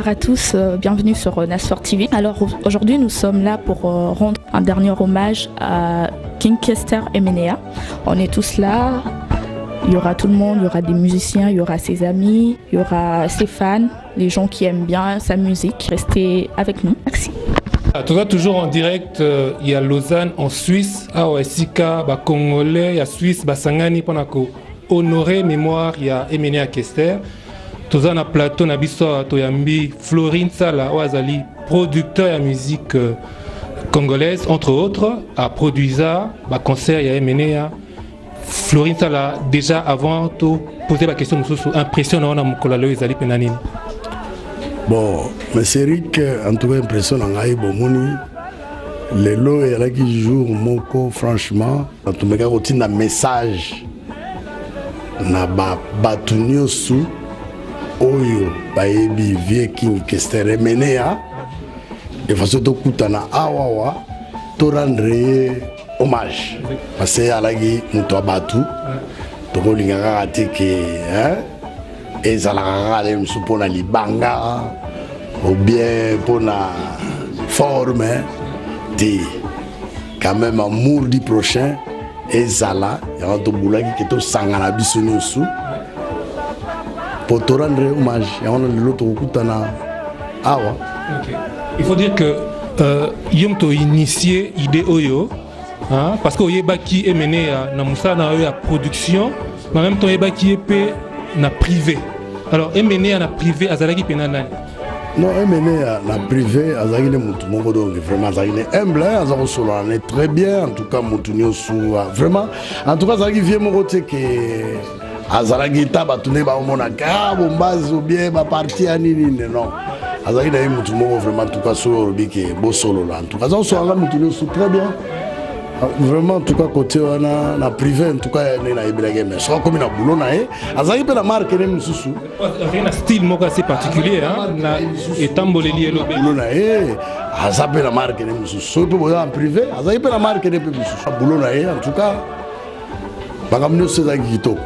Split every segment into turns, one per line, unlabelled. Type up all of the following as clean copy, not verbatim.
Bonsoir à tous, bienvenue sur Nasport TV. Alors aujourd'hui nous sommes là pour rendre un dernier hommage à King Kester Emenea. On est tous là, il y aura tout le monde, il y aura des musiciens, il y aura ses amis, il y aura ses fans, les gens qui aiment bien sa musique. Restez avec nous, merci.
Toujours en direct, il y a Lausanne en Suisse, Sika, Congolais, il y a Suisse, Sangani, pour honorer mémoire, il y a Emenea Kester. Toujours na plateau na biso toyambi Florine Sala Oazali, producteur de musique congolaise entre autres, a produit ça, concert il y a Emenea. Florine Sala déjà avant de poser la question sur impressionnant na mukolalo ezali penanini.
Bon, mais c'est Rick en tout cas impressionnant ngai bomoni lelo et là qui jour moko franchement en tout cas routine na message na batunyo sous oyo bayebi vie King Kester Emenea de façon to kutana awawa to rendre hommage parce que alagi muto abatu to kolinga kati ke ezala kale msupona libanga ou bien pona forme de quand même amour du prochain ezala ya to bulaki ke to sangana biso nyonso pour te rendre hommage, et on a l'autre kutana awa.
Il faut dire que yom to initié idée oyo, parce que oyeba qui Emenea na musa na oyo production, mais en même temps oyeba qui épée na privé. Alors Emenea na privé azalaki penana.
Non, Emenea na privé azalaki le mutu moko donc vraiment azalaki humble, azalaki solo très bien en tout cas mutu nyosu vraiment en tout cas azalaki vie moko te que azalaki ta batune ba omona ka bombazi ou bien ba parti anini non azalaki na mutu moko vraiment en tout cas solo biki bo solo là en tout cas ça solo là mutu nyosu très bien vraiment en tout cas côté wana na privé en tout cas na ebelage mais so comme na boulot na azalaki pe na marque ne mususu
avec un style moko assez particulier na etamboleli elobe
boulot na azape na marque ne mususu so pe boza en privé azalaki pe na marque ne pe mususu boulot na en tout cas bakamno sezaki kitoko.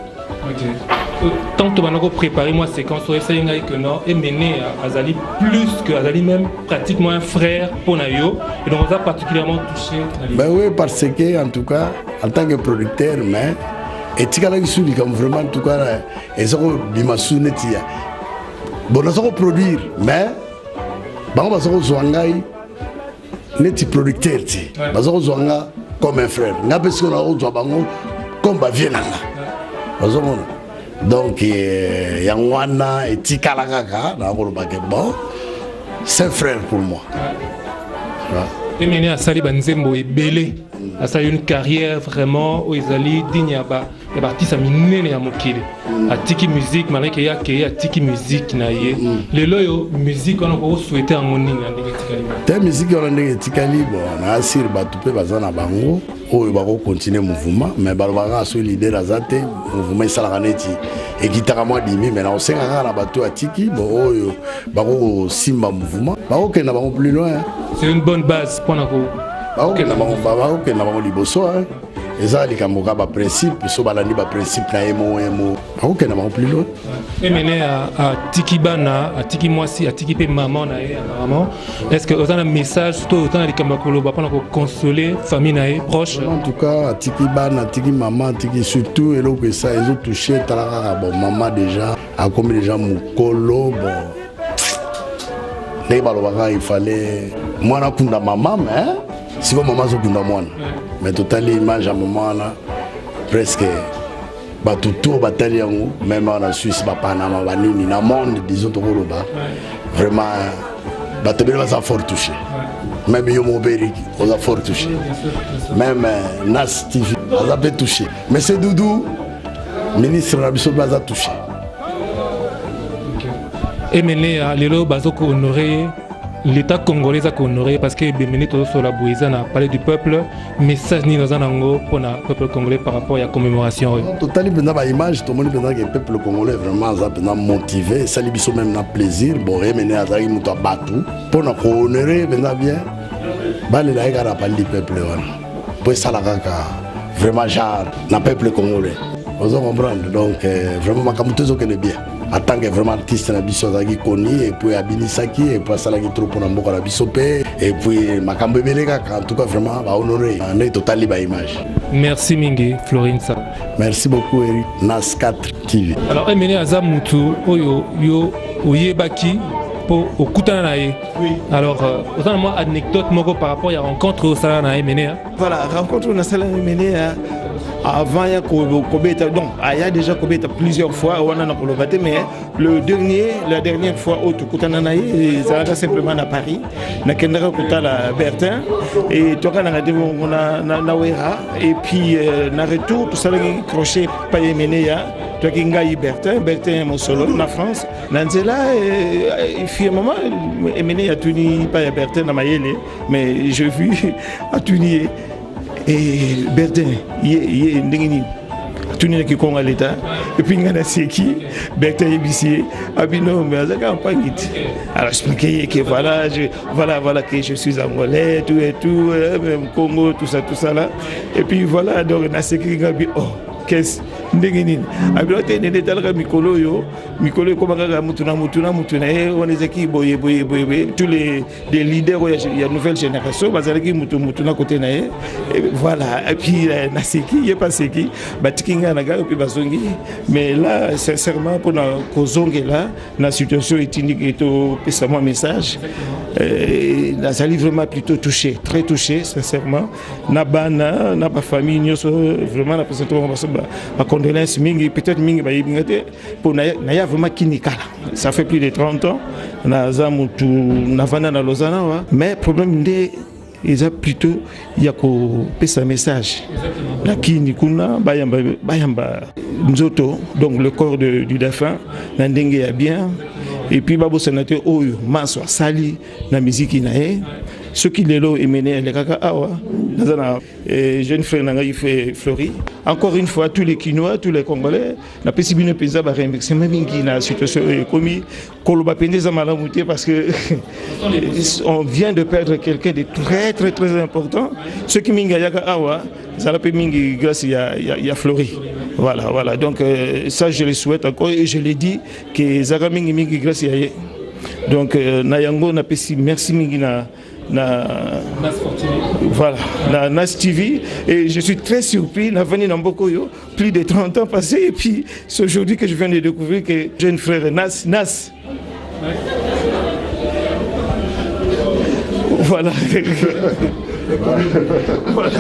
Tant que tu as préparé moi séquence sur Essayengaï que non Emenea Azali plus que Azali même pratiquement un frère pour Nayo et donc on a particulièrement touché.
Ben oui parce que en tout cas en tant que producteur mais et tu as dit comme vraiment en tout cas et ça bimasu netia bon ça va produire mais on va se rejoindre neti producteur ti va se rejoindre comme un frère n'a pas ce qu'on a rejoint bango comme ba vienanga. Donc, Yangwana et Tikalakaka, bon, c'est un frère pour moi.
Emenea Sali Banzembo est belé. Ça a une carrière vraiment où ils allaient dignes à artistes à minene à Mokile. À Tiki Musique, malgré qu'il y a Tiki Musique, les loyaux musique on a souhaité en moning.
La musique on a Tikali, bon, on a assir Batoupe Bazana Bango, où il va continuer le mouvement, mais Barbara a sur l'idée d'Azate, le mouvement Salaraneti, et qui t'a moi dit, mais on sait qu'on a battu à Tiki, bon, Baro Simba mouvement, Baro qui n'a pas plus loin.
C'est une bonne base pour nous.
Ok, nous avons liboso, et ça, les camarades, ba principe, so balandi ba principe na emo. Ok, nous avons plus loin.
Emenea à Tiki Bana, à Tiki Moisi, à Tiki Pe maman na apparemment. Est-ce que vous avez un message surtout autant les camarades pour consoler famille na proche?
En tout cas, à Tiki Bana, Tiki maman, Tiki surtout et que ça ils ont touché talaka bon maman déjà, a comme déjà mukolo bon. Les balobaka il fallait moi na kunda maman mais si vous maman zokunda moi mais totalement image à maman là presque batuto batali yango même en Suisse ba Panama ba nini na monde disons to koloba vraiment batebele va ça fort touché même yo moberi on a fort touché même Nas TV on a bien touché mais c'est Doudou ministre Rabiso Plaza touché.
Emenea lelo bazoko honorer l'État congolais a honoré parce que Bemene todo sur la Bouïsa n'a parlé du peuple message ni dans un ango pour le peuple congolais par rapport à la commémoration.
Totalement pendant la image tout le monde pendant que le peuple congolais vraiment ça pendant motivé ça lui biso même na plaisir bon Emenea azali muto batu pour na honorer pendant bien bale la ega parler du peuple wana pour ça la kaka vraiment genre na peuple congolais vous comprenez donc vraiment ma kamutezo que le bien. en tant que vraiment artiste na biso azalaki koni et puis abinisaki et puis asalaki trop pour mboka na biso pe et puis makambo ebele kaka en tout cas vraiment honoré on est totalement ba image.
Merci mingi Florine Sa.
Merci beaucoup Eric. Nas 4 TV.
Alors Emene aza mutu oyo yo oyebaki pour okutana na ye.
Oui.
Alors autant moi anecdote moko par rapport à la rencontre au salon na Emene.
Voilà, rencontre au salon Emene avant il y a Kobeta, donc il y a déjà Kobeta plusieurs fois on a Kolobate, mais la dernière fois au Tukutana na ye ça simplement à Paris na kendaka kutala Bertin et toka na ngadivo na wera et puis na retour tout ça le crochet pa Emene ya toki ngai Bertin mon solo na France na nzela et puis un moment Emene ya tuni pa Bertin na mayele mais je vu a tuni et Bertin il ndengini tuni ki konga l'état et puis ngana seki Bertin yebisi abino mais azaka pas git alors expliquer que voilà que je suis angolais tout et tout même Congo tout ça là et puis voilà donc na seki ngabi qu'est-ce ndengini abilote nende talaka mikolo komanga mutuna on les équipes boye tous les leaders il y a nouvelle génération bazalaki mutuna côté na et voilà et puis na seki il pas seki batikinga na ga puis bazongi mais là sincèrement pour na kozonge là na situation ethnique et to pesa moi message na sali vraiment plutôt touché, très touché sincèrement na bana na ba famille nyoso vraiment na pesa to ba condoléances mingi peut-être mingi ba yibingate pour na ya vraiment kinikala ça fait plus de 30 ans na zamutu na vana na Lausanne mais problème ndé ils a plutôt il y a ko pesa message lakini kuna bayamba nzoto donc le corps du défunt na ndenge ya bien et puis babo sénateur oyo maswa sali na musique na e ce qui lelo Emene le kaka awa nazana jeune frère nanga il fait Flori encore une fois tous les Kinois tous les Congolais na pesi bino penza ba remixer même qui na situation commis koloba pendeza malamuté parce que on vient de perdre quelqu'un de très important ce qui minga yaka awa ça la pe mingi grâce il y a Flori voilà donc ça je le souhaite encore et je l'ai dit que zaka mingi grâce ya ye donc na yango na pesi merci mingi na voilà, na Nas TV et je suis très surpris na venu Nambokoyo plus de 30 ans passés et puis c'est aujourd'hui que je viens de découvrir que jeune frère Nas voilà. Voilà.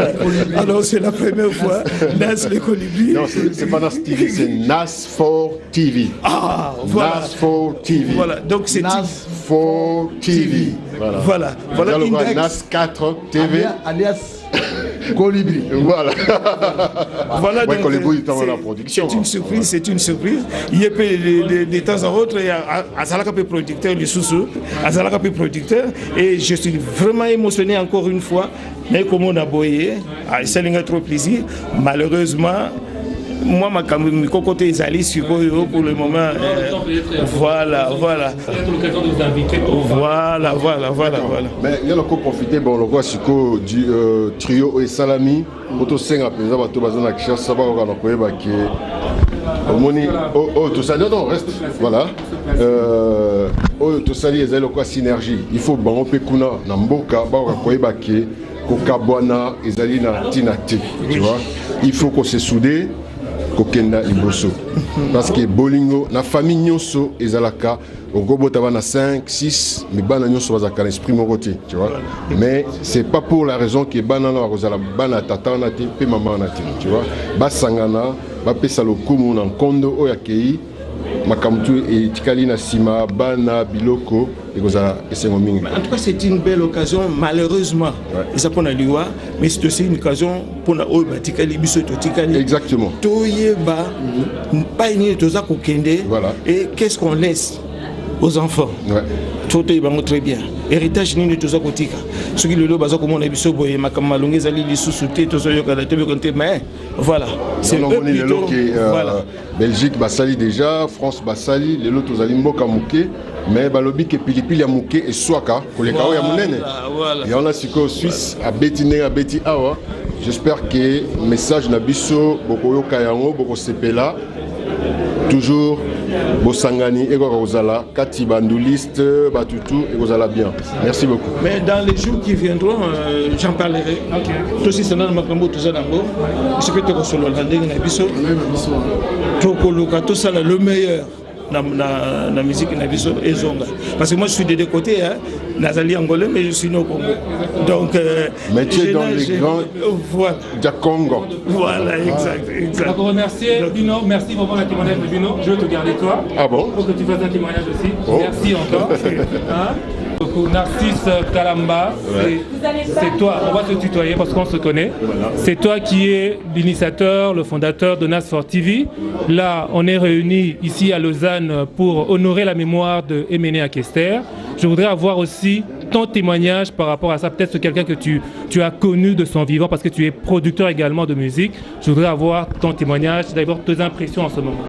Alors c'est la première fois Nas le colibri.
Non, c'est pas Nas TV, c'est Nas4 TV.
Ah, voilà.
Nas4 TV.
Voilà, donc c'est
Nas4 TV.
Voilà. Voilà
Nas4 TV.
Alias Colibri.
Voilà.
Voilà donc
c'est
une surprise. Il y a de temps en autre, il y a Azalaka producteur, le sous Azalaka producteur, et je suis vraiment émotionné encore une fois. Mais comme on a boyé, ça n'a trop plaisir. Malheureusement, moi, ma côté est allé sur pour le moment. Voilà. Voilà.
Mais il y a encore profité, bon, le voit du trio et Salami. Auto 5 à présent, tout bazan à Kishas, ça va au Ranokoeba qui est. Tout ça, non, reste. Voilà. Tout ça, il y a quoi synergie. Il faut bon, Pekuna, Namboka, Baorakoeba qui est. Kokabwana, Ezalina, Tinati. Tu vois, il faut qu'on se soude. Kokenda Iboso. Parce que Bolingo, la famille Nyonso, Ezalaka, au Gobo Tabana 5, 6, mais Bana Nyonso Wazaka l'esprit Moroté, tu vois. Mais c'est pas pour la raison que Banana Rosala Bana Tata Nati, Pe Mama Nati, tu vois. Basangana, Bapesalo Kumu, Nankondo, Oyakei, Makamtu et Tikali Nasima, Bana, Biloko, et Gozala et Sengoming.
En tout cas, c'est une belle occasion, malheureusement. Et ça pour la Liwa, mais c'est aussi une occasion pour la Tikali, Bisoto Tikali.
Exactement.
Toyeba, pas une Toza Kokende.
Voilà.
Et qu'est-ce qu'on laisse aux enfants?
Ouais.
Très bien. Héritage ni de Kotika. Ce qui le lot baza comme on a vu so boye makamalonge zali li sous-souté to so yoka la tebe konté mais voilà, c'est
le lot qui voilà. Belgique basali déjà, France basali, le lot to zali mboka muke mais balobi ke pilipili ya muke et swaka koleka ya munene.
Voilà.
Et on a siko Suisse à Betine à Beti awa. J'espère que message na biso boko yoka yango boko sepela toujours Bosangani et Gorozala, Kati Bandouliste, Batutu et Gozala bien. Merci beaucoup.
Mais dans les jours qui viendront, j'en parlerai. Tout aussi, c'est dans Makambo, tout ça, je peux te consoler tout ça, le meilleur. La musique et zonga. Parce que moi je suis des deux côtés, hein. Nazali angolais, mais je suis né au Congo. Donc,
mais tu es dans les grands
voilà.
du Congo.
Voilà, exact.
Donc, remercier Bino, merci pour le témoignage de Bino. Je vais te garder toi.
Ah bon?
Pour que tu fasses un témoignage aussi.
Oh.
Merci encore. Hein? Narcisse Kalamba, c'est toi, on va te tutoyer parce qu'on se connaît. Voilà. C'est toi qui es l'initiateur, le fondateur de Nas4 TV. Là, on est réunis ici à Lausanne pour honorer la mémoire de Emenea Kester. Je voudrais avoir aussi ton témoignage par rapport à ça. Peut-être quelqu'un que tu as connu de son vivant parce que tu es producteur également de musique. Je voudrais avoir ton témoignage, d'abord tes impressions en ce moment.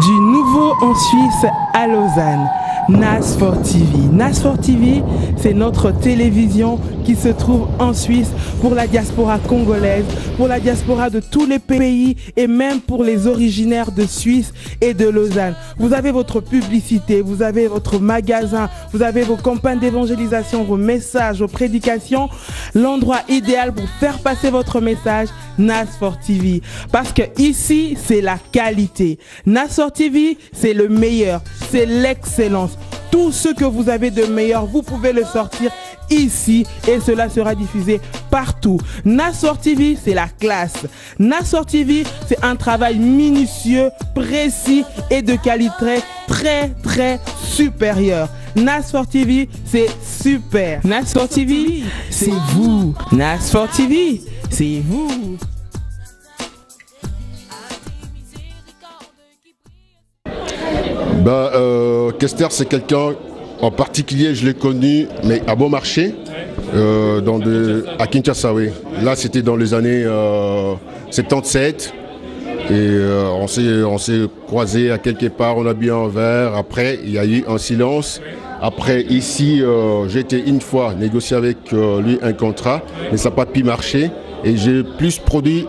Du nouveau en Suisse à Lausanne, Nas4 TV. Nas4 TV, c'est notre télévision qui se trouve en Suisse pour la diaspora congolaise, pour la diaspora de tous les pays et même pour les originaires de Suisse et de Lausanne. Vous avez votre publicité, vous avez votre magasin, vous avez vos campagnes d'évangélisation, vos messages, vos prédications. L'endroit idéal pour faire passer votre message, Nas4 TV. Parce que ici, c'est la qualité. Nas4 TV, c'est le meilleur, c'est l'excellence. Tout ce que vous avez de meilleur, vous pouvez le sortir ici et cela sera diffusé partout. Nas4 TV, c'est la classe. Nas4 TV, c'est un travail minutieux, précis et de qualité très supérieure. Nas4 TV, c'est super. Nas4 TV, c'est vous. Nas4 TV, c'est vous.
Kester, c'est quelqu'un, en particulier, je l'ai connu, mais à bon marché, à Kinshasa. Oui. Là, c'était dans les années 77. Et on s'est croisés à quelque part, on a bu un verre. Après, il y a eu un silence. Après, ici, j'ai été une fois négocier avec lui un contrat, mais ça n'a pas pu marcher. Et j'ai plus produit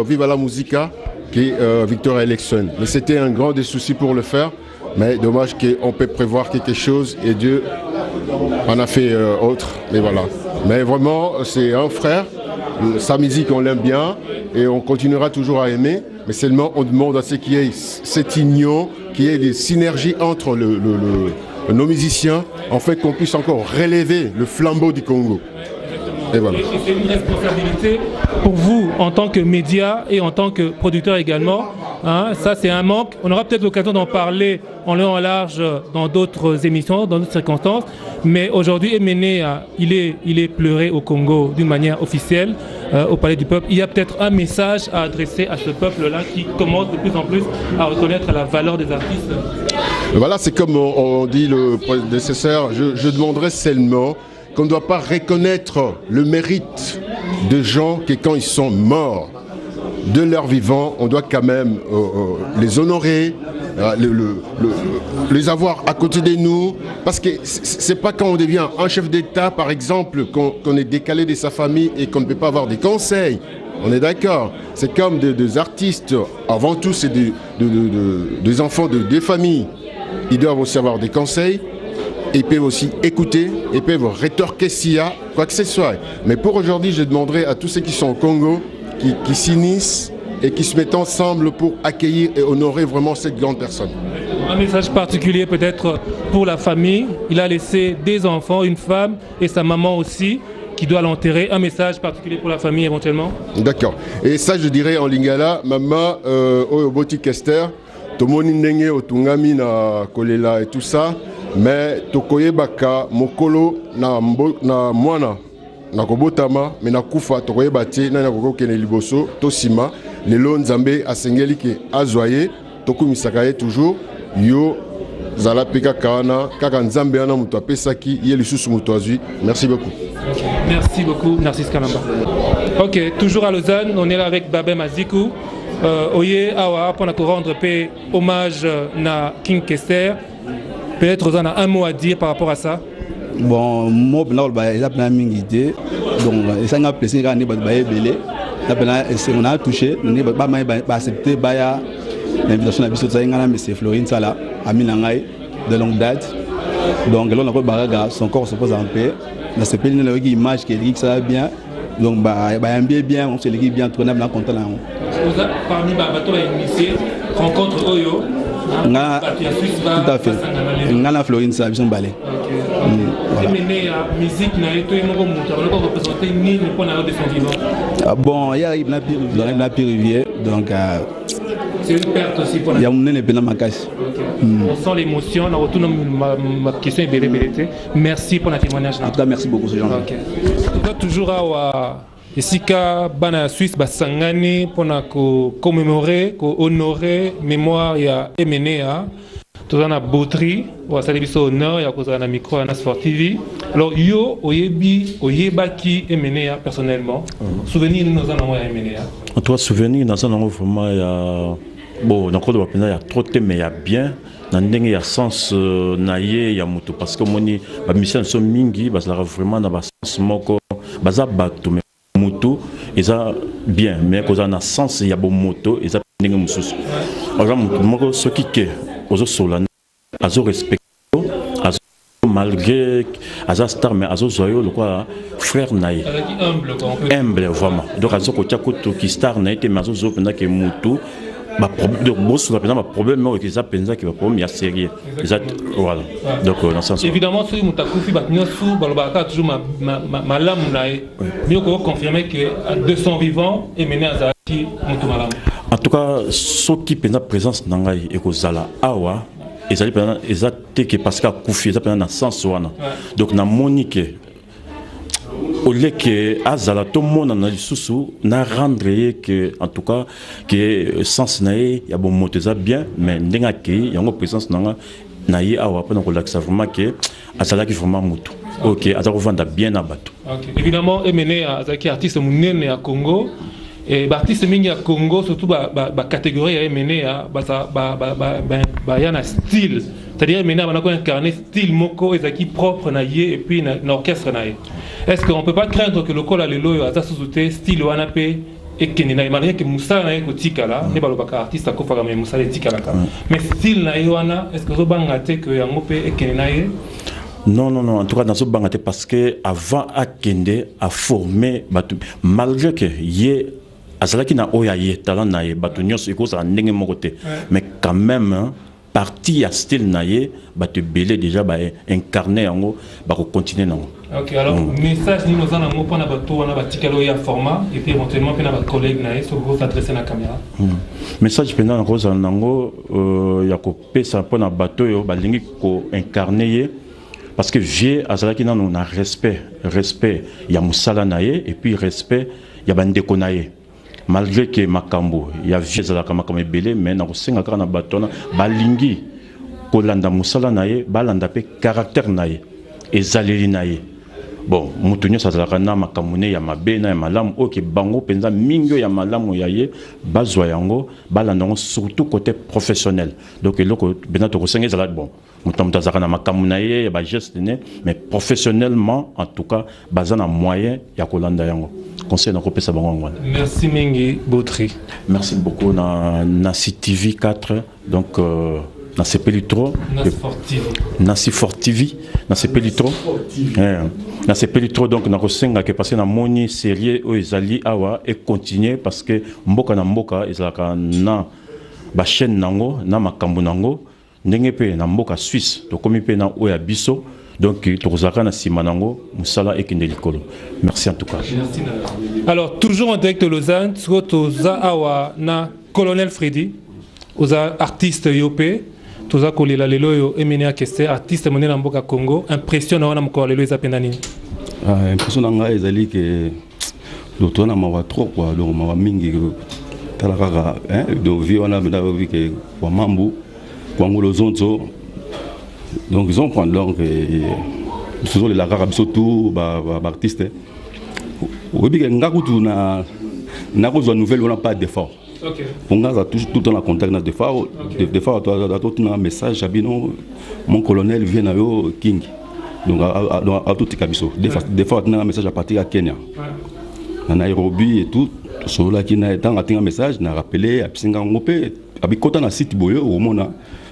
Viva la Musica que Victor Election. Mais c'était un grand des soucis pour le faire. Mais dommage qu'on peut prévoir quelque chose et Dieu en a fait autre. Mais voilà. Mais vraiment, c'est un frère. Sa musique, on l'aime bien et on continuera toujours à aimer. Mais seulement, on demande à ce qu'il y ait cette union, qu'il y ait des synergies entre nos musiciens, en fait qu'on puisse encore relever le flambeau du Congo. Et voilà.
Et c'est une responsabilité pour vous en tant que média et en tant que producteur également. Hein, ça, c'est un manque. On aura peut-être l'occasion d'en parler en long et en large dans d'autres émissions, dans d'autres circonstances. Mais aujourd'hui, Emenea, il est pleuré au Congo d'une manière officielle au Palais du Peuple. Il y a peut-être un message à adresser à ce peuple-là qui commence de plus en plus à reconnaître la valeur des artistes.
Voilà, c'est comme on dit le prédécesseur. Je demanderais seulement qu'on ne doit pas reconnaître le mérite de gens qui, quand ils sont morts, de leur vivant, on doit quand même les honorer, les avoir à côté de nous, parce que c'est pas quand on devient un chef d'État, par exemple, qu'on est décalé de sa famille et qu'on ne peut pas avoir des conseils. On est d'accord. C'est comme des artistes, avant tout, c'est des enfants des familles. Ils doivent aussi avoir des conseils. Ils peuvent aussi écouter, ils peuvent rétorquer s'il y a quoi que ce soit. Mais pour aujourd'hui, je demanderai à tous ceux qui sont au Congo, qui s'unissent et qui se mettent ensemble pour accueillir et honorer vraiment cette grande personne.
Un message particulier peut-être pour la famille. Il a laissé des enfants, une femme et sa maman aussi qui doit l'enterrer. Un message particulier pour la famille éventuellement. D'accord.
Et ça, je dirais en lingala, maman, Oyoboti Kester, Tomoni Ndenge, Otungami na Kolela et tout ça. Mais tokoyebaka mokolo na mwana na kobotama mais na kufa tokoyebate na kokokene liboso tosima lelo nzambe asengeli ke azwaye tokumisaka ye toujours yo zala peka kana kaka nzambe ana muto apesaki ye lisusu muto azwi. Merci beaucoup.
Merci beaucoup Narcisse Kalamba. OK, toujours à Lausanne, on est là avec Babé Mazikou. Oye awa pour rendre hommage na King Kester. Peut-être vous en avez un mot à dire par rapport à ça.
Bon, moi, il y a plein d'idées. Donc, ça a plaisir à nous de belé. on a touché, on a accepté l'invitation de M. Florine Sala, ami Nangaï, de longue date. Donc, là, on a son corps se pose en paix. Dans ce pays, il y a une image qui est ça va bien. Donc, bien, on se dit bien, on est content.
Parmi les bateaux initiés, rencontre Oyo.
Tout à fait. On a Florine Sala, ils sont balais. Bon, il y a un rivière, donc
c'est une perte aussi pour la...
Il y a un peu de casse.
On sent l'émotion, on retourne ma question est. Merci pour le témoignage.
En tout cas, merci beaucoup, ces gens.
Toujours à Esika bana Suisse basangani pour commémorer, honorer mémoire ya Emenea. Tout ça na Bautry, ou à Salibiso honneur, il y a cause na micro à Sport TV. Alors yo oyebaki Emenea personnellement. Souvenir nous en avons Emenea.
En tout cas, souvenir dans un endroit vraiment il y a bon dans le il y a trop de thèmes mais il y a bien. Dans il y a sens naïe il y a moto parce que moni ba mission so mingi parce que vraiment na ba sens moko baza bato mais moto eza bien mais cause na sens il y a bon moto eza ndenge mususu. Ora moto moko so kike ozo solana azo respecté azo malgré azo star mais azo zoyo le quoi frère naïe humble vraiment donc azo ko tiakoto ki star naïe te mais azo zo pena ke moto ba problème boss la pena ba problème mais que ça penza qui va problème il y a sérieux voilà donc dans ce sens
évidemment si mutakufi ba nyosu balobaka toujours ma lame naïe mieux ko confirmer que de son vivant Emenea azaki moto malamu.
En tout cas, ce qui est la présence nangai et kozala awa, ezali pendant ezate que parce que koufi ezali pendant sens wana. Donc na monique au lieu que azala tout monde na lisusu na rendre que en tout cas que sens nae ya bon moteza bien mais ndenga ke yango présence nanga naie awa pendant ko laksa vraiment que azala ki vraiment mutu. OK, azala vendre bien na bato.
OK. Évidemment Emenea azaki artiste munene ya Congo. Et l'artiste mingi à Congo surtout ba catégorie ya Emenea ba yana style c'est-à-dire Emenea on a incarné style moko ezaki propre na yé et puis na orchestre na yé. Est-ce qu'on peut pas craindre que le kola lelo aza sous-sauté style wana pe et kenina malgré que musala na ko tikala ne balobaka artiste akofaka mais musala tikala mais style na wana est-ce que zo bangate que yango pe et kenina yé?
Non, en tout cas dans ce bangate parce que avant à Kende a formé malgré que yé azalaki na oyaye talent naie bato nyos eko sa ndenge moko te mais quand même partie à style naie bato belé déjà ba incarner yango ba ko continuer nango.
OK alors message ni nous en amo pona bato wana batikalo ya format et puis éventuellement pena ba collègue naie so vous s'adresser na caméra.
Message pena na koza nango ya ko pesa pona bato yo ba lingi ko incarner parce que j'ai azalaki na na respect ya musala naie et puis respect ya bandeko naie. Malgré que makambo ya vieux la kama belé mais na kosenga kaka na batona balingi kolanda musala naye balanda pe caractère naye ezaleli naye bon mutu nyo sazalaka na makambo ne ya mabe na ya malamu oke bango penza mingi ya malamu ya ye bazwa yango balanda ngo surtout côté professionnel donc eloko bena to kosenga ezala bon mutu mutazaka na makambo na ye ba geste ne mais professionnellement en tout cas bazana moyen ya kolanda yango. Conseil d'Europe bango.
Merci mingi Bautry.
Merci beaucoup na CTV 4 donc na Sepelitro na Sport TV na Sepelitro na Sepelitro donc na kosenga que passer na moni série o ezali awa et continuer parce que mboka na mboka ezalaka na ba chaîne nango na makambo nango ndenge pe na mboka Suisse to komi pe na oya biso. Donc, na simanango musala et kindelikolo. Merci en tout cas.
Alors, toujours en direct de Lausanne, toza awa na Colonel Freddy, oza artiste yopé, toza kolela lelo yo Emenea Kester, artiste moné na mboka Congo, impressionnant wana mko lelo eza pena nini?
Impressionnant nga ezali que l'automne a mawa trop quoi, donc mawa mingi talaka hein, donc vi wana na vi que kwa mambu, kwa ngolo zonzo. Donc ils ont pris donc toujours les lagares surtout artistes. Oui bien ngakutu na cause nouvelle on n'a pas d'effort. OK. On a toujours tout dans la contact na d'effort tout un message abino mon colonel vient à King. Donc à tout kabiso. Des fois on a un message à partir à Kenya. À Nairobi et tout Sola qui n'a tant atteint un message, n'a rappelé, a pisé en mopé, a bicota na site boyo au mona.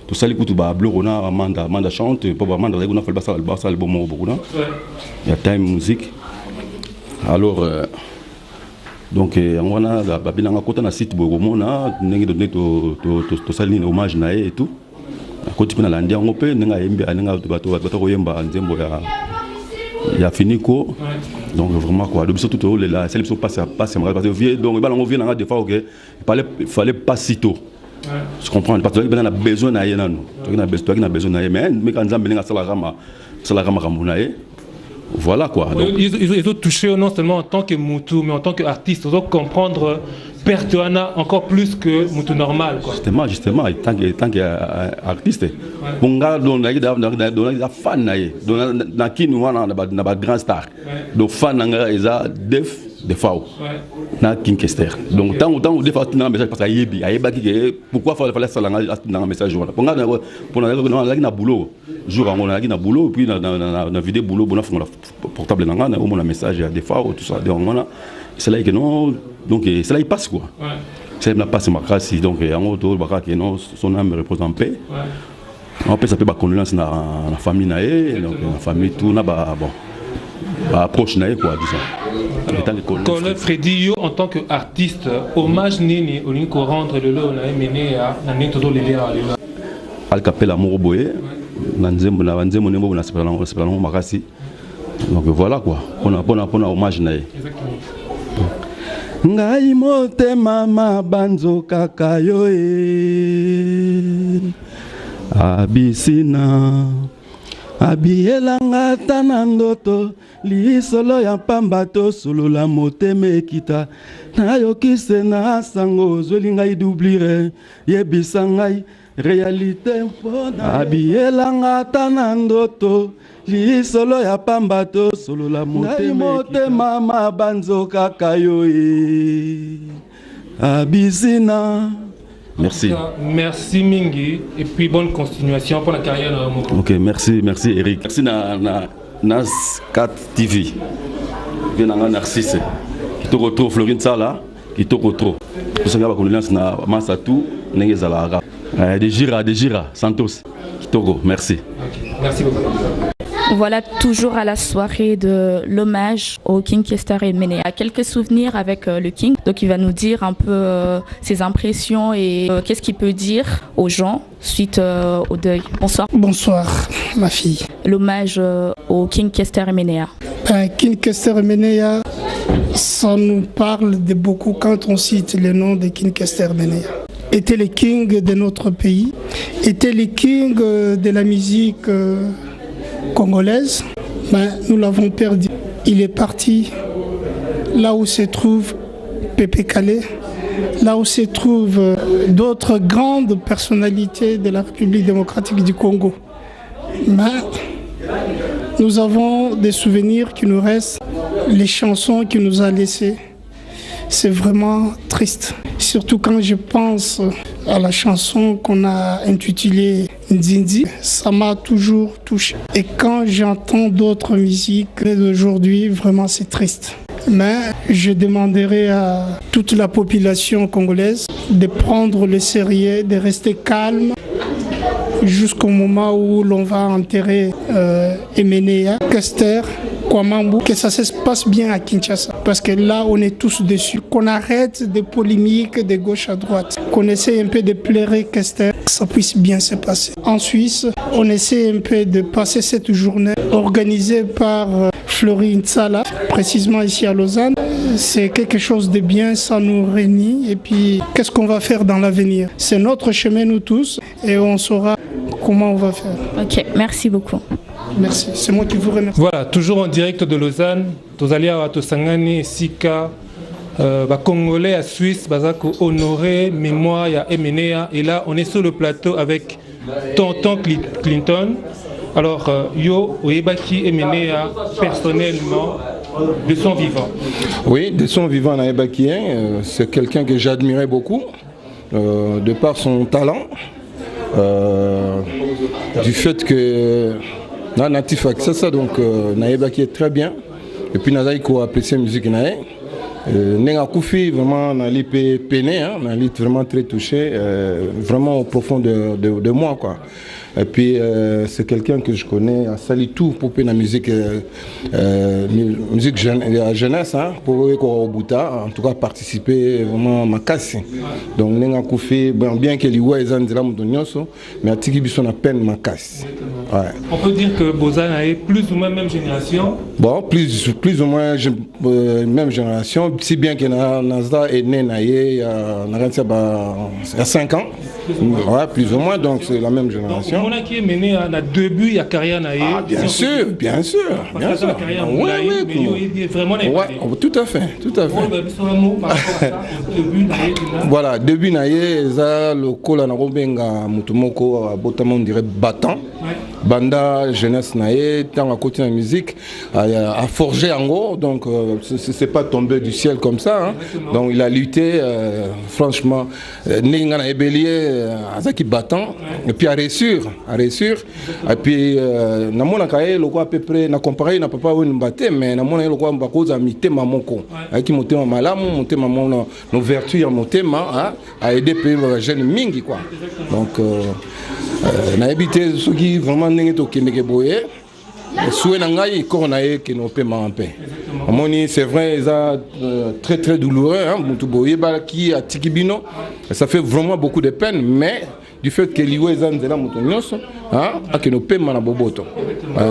Tout ça les coups ba bleu on a manda chante, pas manda on a fait le bassa le bon mot beaucoup là. Il y a time musique. Alors donc on a ba bilanga kota na site boyo mona, n'engi donné to saline hommage na et tout. À côté de la landia mopé, n'enga yemba n'enga bato yemba nzembo ya fini ko. Donc vraiment quoi, de tout là, c'est les passer parce que vieux donc il on vient des fois OK, il fallait pas si tôt. Je comprends parce que on a besoin na yena nous. On a besoin na mais quand Nzambe nga sala rama kamunaye. Voilà quoi.
Ils ont touché non seulement en tant que Moutou mais en tant qu'artiste, ils ont comprendre Pertuana encore plus que Moutou normal quoi.
Justement, tant qu'artiste. Bonga donc na fan na qui nous na grand star. Donc fan nga eza des fois na Kinkester. Donc tant des fois na message parce que ayeba ki pourquoi fallait ça na message voilà. Pour na boulot. Jour on a na boulot puis na vidéo boulot bon na portable na on a message des fois tout ça donc on a c'est là que non donc c'est là il passe quoi. C'est là passe ma grâce donc en autour baka que non son âme repose en paix. On peut s'appeler condolence na famille naé donc la famille tout na ba bon approche naé quoi disons.
Colonel Freddy yo en tant qu'artiste hommage nini au linko rendre le lot na mené na neto do le lea
al capella moroboye na nzembo nembo na sepela makasi. Donc voilà quoi. On a hommage naé. Ngai motema mabanzo kaka yo abisina abielanga tana ndoto lisolo ya pamba to solola motema ekita nayokise na sango zweli ngai doublire yebisa ngai réalité mpona abielanga tana ndoto lisolo ya pamba to solola motema mabanzo kaka yo abisina. Merci.
Merci Mingi et puis bonne continuation pour la carrière de Moko.
OK, merci Eric. Merci na Nas 4 TV. Venanga Narcisse. Qui te retrouve Florine Sala, qui te retrouve. Pour ça va condoléance na Masatou, Nengezala. De Gira Santos. Togo, merci.
Okay. Merci beaucoup.
Voilà, toujours à la soirée de l'hommage au King Kester Emenea. Quelques souvenirs avec le King. Donc il va nous dire un peu ses impressions et qu'est-ce qu'il peut dire aux gens suite au deuil. Bonsoir.
Bonsoir, ma fille.
L'hommage au King Kester Emenea.
King Kester Emenea, ça nous parle de beaucoup quand on cite le nom de King Kester Emenea. Était le king de notre pays, était le king de la musique congolaise, mais nous l'avons perdu. Il est parti là où se trouve Pépé Calais, là où se trouvent d'autres grandes personnalités de la République démocratique du Congo. Mais nous avons des souvenirs qui nous restent, les chansons qu'il nous a laissées. C'est vraiment triste, surtout quand je pense à la chanson qu'on a intitulée Nzindi, ça m'a toujours touché. Et quand j'entends d'autres musiques d'aujourd'hui, vraiment c'est triste. Mais je demanderai à toute la population congolaise de prendre le sérieux, de rester calme jusqu'au moment où l'on va enterrer Emenea, Kester, Kwamambu, que ça se passe bien à Kinshasa. Parce que là, on est tous dessus. Qu'on arrête des polémiques de gauche à droite. Qu'on essaie un peu de plairer Kester, que ça puisse bien se passer. En Suisse, on essaie un peu de passer cette journée organisée par Florine Sala, précisément ici à Lausanne. C'est quelque chose de bien, ça nous réunit. Et puis, qu'est-ce qu'on va faire dans l'avenir? C'est notre chemin, nous tous, et on saura comment on va faire.
Ok, merci beaucoup.
Merci, c'est moi qui vous remercie.
Voilà, toujours en direct de Lausanne, Tozalia Tosangani, Sika, Congolais à Suisse, Bazako honoré, mémoire, il y a Emenea, et là on est sur le plateau avec Tonton Clinton. Alors, Yo Oebaki Emenea, personnellement, de son vivant.
Oui, de son vivant, Naebaki, c'est quelqu'un que j'admirais beaucoup, de par son talent, du fait que. Natif c'est ça donc Naebaki est très bien et puis Nazaïko a apprécié la musique nae Nenga Koufi, vraiment, on a peiné, on a vraiment très touché, vraiment au profond de moi, quoi. Et puis, c'est quelqu'un que je connais, a sali tout pour la musique, musique jeunesse, hein, pour Obuta, en tout cas participer vraiment à ma casse. Donc, Nenga Koufi, bien qu'il y ait des gens mais à Tiki Bisson a peine ma casse. Ouais.
On peut dire que Bozan est plus ou moins même génération.
Bon, plus ou moins même génération, si bien que Nazda est né il y a 5 ans. Ouais, plus ou moins, donc c'est la même génération.
Donc, on a qui est mené à la début, il y a carrière naïe.
Ah, bien sûr, bien sûr. Bien sûr.
Oui, vraiment.
Ouais, tout à fait, tout à fait. Voilà, début naïe, le col en Robenga, Mutumoko, Botamon dirait battant. Banda jeunesse naïe, tant à côté de la musique, a forgé en gros, donc c'est pas tombé du ciel comme ça. Hein. Donc il a lutté, franchement, Ningana et Bélier, Azaki battant, et puis à réussir. Et puis, na mona kaye, le quoi à peu près, na comparé, na papa ou n'imbaté, mais na mona le quoi m'bakoza mité mamoko, avec qui monté malamu, monté mamon nos vertus, monté ma, a aidé pays jeunes mingi quoi. Donc na habité ceux qui vraiment n'engagent aucun négocié. Souhait n'engaye coronae qui nous paie en paix. Amoni c'est vrai, ça très très douloureux, hein, Mutuboye qui a Tikibino, ça fait vraiment beaucoup de peine, mais du fait que l'Iwe Zan de la Moutonioso, hein, a que nous paie na boboto.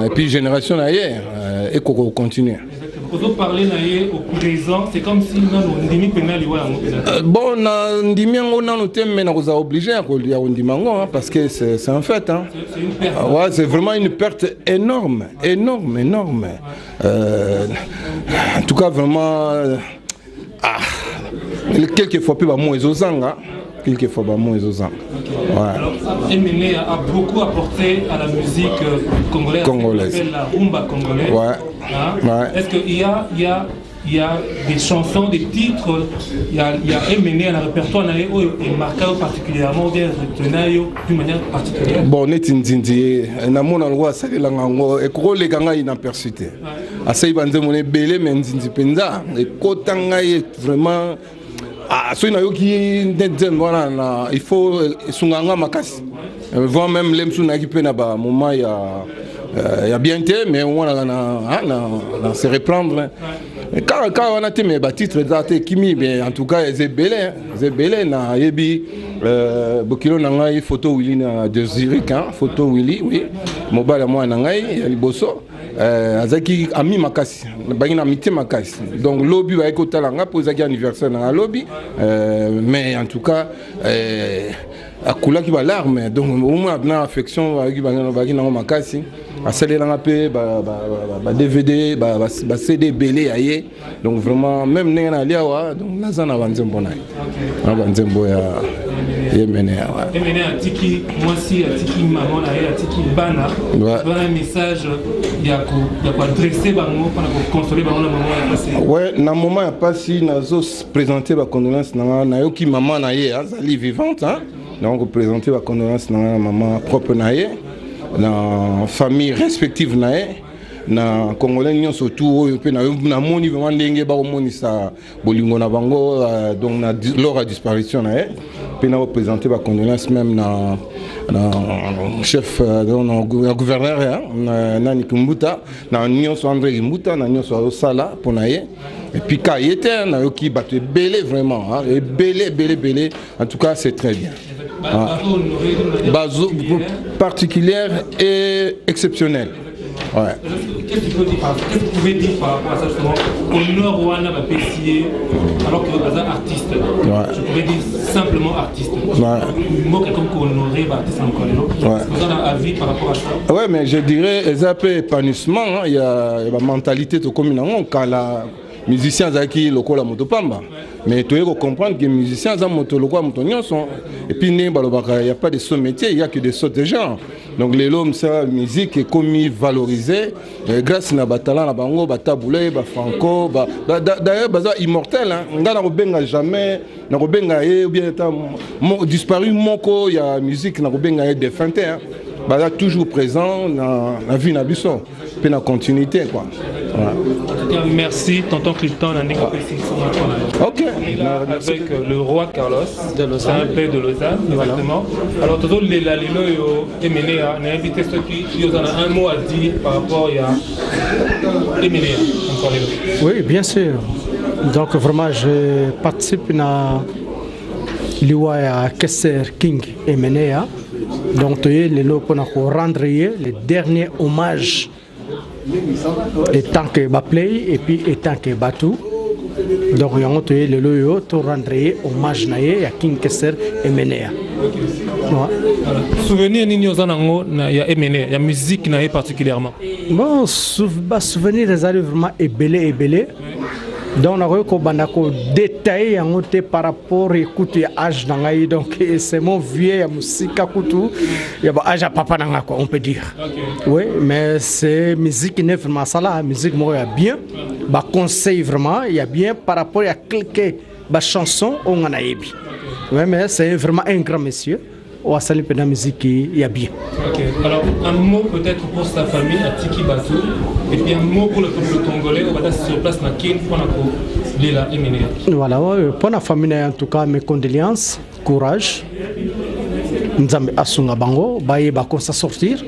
Et puis génération ailleurs, et qu'on continue.
Quand on parlait au présent, c'est comme si on ndimi pénal
bon, ndimi on a noté mais on a obligé à dire ndimango parce que c'est un fait hein. C'est une perte. Ouais, c'est vraiment une perte énorme. En tout cas vraiment quelquefois plus moins aux quelquefois moins aux ans.
Alors, Emene a beaucoup apporté à la musique congolaise. La rumba congolaise.
Ouais.
Hein? Ouais. Est-ce qu'il y a des chansons, des titres, il y a Emene à la répertoire et marqué particulièrement ou bien retenu d'une manière particulière?
Bon, on est indindi. Namona loi ça langango et ko le ganga inaperçuté. Asai banze mon belé mais indindi penza et kotanga vraiment. Ah, il faut sunganga makasi. Voir même l'emsuna qui peut na moment il y a bien été mais on a se reprendre. Quand on a été mes titres datés kimi mais en tout cas Zebele na yebi bokilo nanga photo Willy na de Zurich hein photo Willy oui mobile moi nangai liboso azaki ami makasi bagina mité makasi donc lobby va ekotala nga posaki anniversaire na lobby mais en tout cas akula ki ba larme donc au moins na affection avec bagina makasi asalela nga pe ba DVD ba CD belé aye donc vraiment même nena liawa donc nazana banzembo na banzembo ya Emene
atiki moi si atiki maman atiki bana un message il y a quoi adresser bango pour consoler bango na moment passé.
Ouais na moment ya passé nazo présenter ba condoléances na yoki maman na ye azali vivante hein donc présenter ba condoléances na maman propre na ye na famille respective na ye na congolais nyonso surtout oyo pe na moni vraiment ndenge ba omonisa bolingo na bango donc na lors à disparition na ye pe na représenter ba condoléances même na chef na gouverneur nani Kumbuta na nyonso André Kumbuta na nyonso sala pour na ye et puis ka yete na yoki bato belé vraiment hein, et belé en tout cas c'est très bien. Bazo particulière et exceptionnelle. Ouais.
Qu'est-ce que vous pouvez dire par rapport à ça justement? Honneur Wana va pessier alors que vous êtes artiste. Ouais. Je pourrais dire simplement artiste. Ouais. Moi quelqu'un qui honoré artiste encore non. Ouais. Vous avez un avis par rapport à ça?
Ouais mais je dirais ils appellent épanouissement. Il y a la mentalité de commune quand la musiciens qui lokola motopamba mais tu dois comprendre que les musiciens ont moto lokola motonyoso et puis il n'y a pas de saut métier il y a que des sauts de genre donc les hommes ça musique est comme valorisée grâce na batala na bango bataboulé ba franco d'ailleurs baza immortel hein ngana kobenga jamais na kobenga ou bien disparu moko il y a musique na kobenga défunté hein baza toujours présent na vie na biso pe na continuité quoi.
En tout cas, merci, tonton Clifton.
Ok.
Avec le roi Carlos, c'est un père de Lausanne, exactement. Alors, tout le monde on a invité ceux qui ont un mot à dire par rapport à Emenea.
Oui, bien sûr. Donc, vraiment, je participe à l'Iwaya Kester King Emenea. Donc, les lots pour rendre les derniers hommages étant que Baplay et puis étant que Batou. Donc, il y a les lots pour rendre hommage à King Kester Emenea.
Souvenir il y a Emenea, il y a musique particulièrement.
Bon, souvenir des arrives vraiment ébélé. Donc, on a détaillé par rapport à l'écoute âge d'Angaï. Donc, c'est mon vieux musique à couteau. Il y a âge à papa d'Angaï, on peut dire. Oui, mais c'est musique qui n'est vraiment ça là. Musique, moi, il y a bien. Bah, conseil vraiment, il y a bien par rapport à quelques chansons, on en a eu. Oui, mais c'est vraiment un grand monsieur. On a salé la musique, il y a bien.
Ok, alors un mot peut-être pour sa famille à Tiki Batou, et puis un mot pour le peuple congolais, on va être sur place dans Kin pour Lila Emenea.
Voilà, pour la famille en tout cas, mes condoléances, courage. Nous avons Asunga Bango, Baye Bako ça sortir.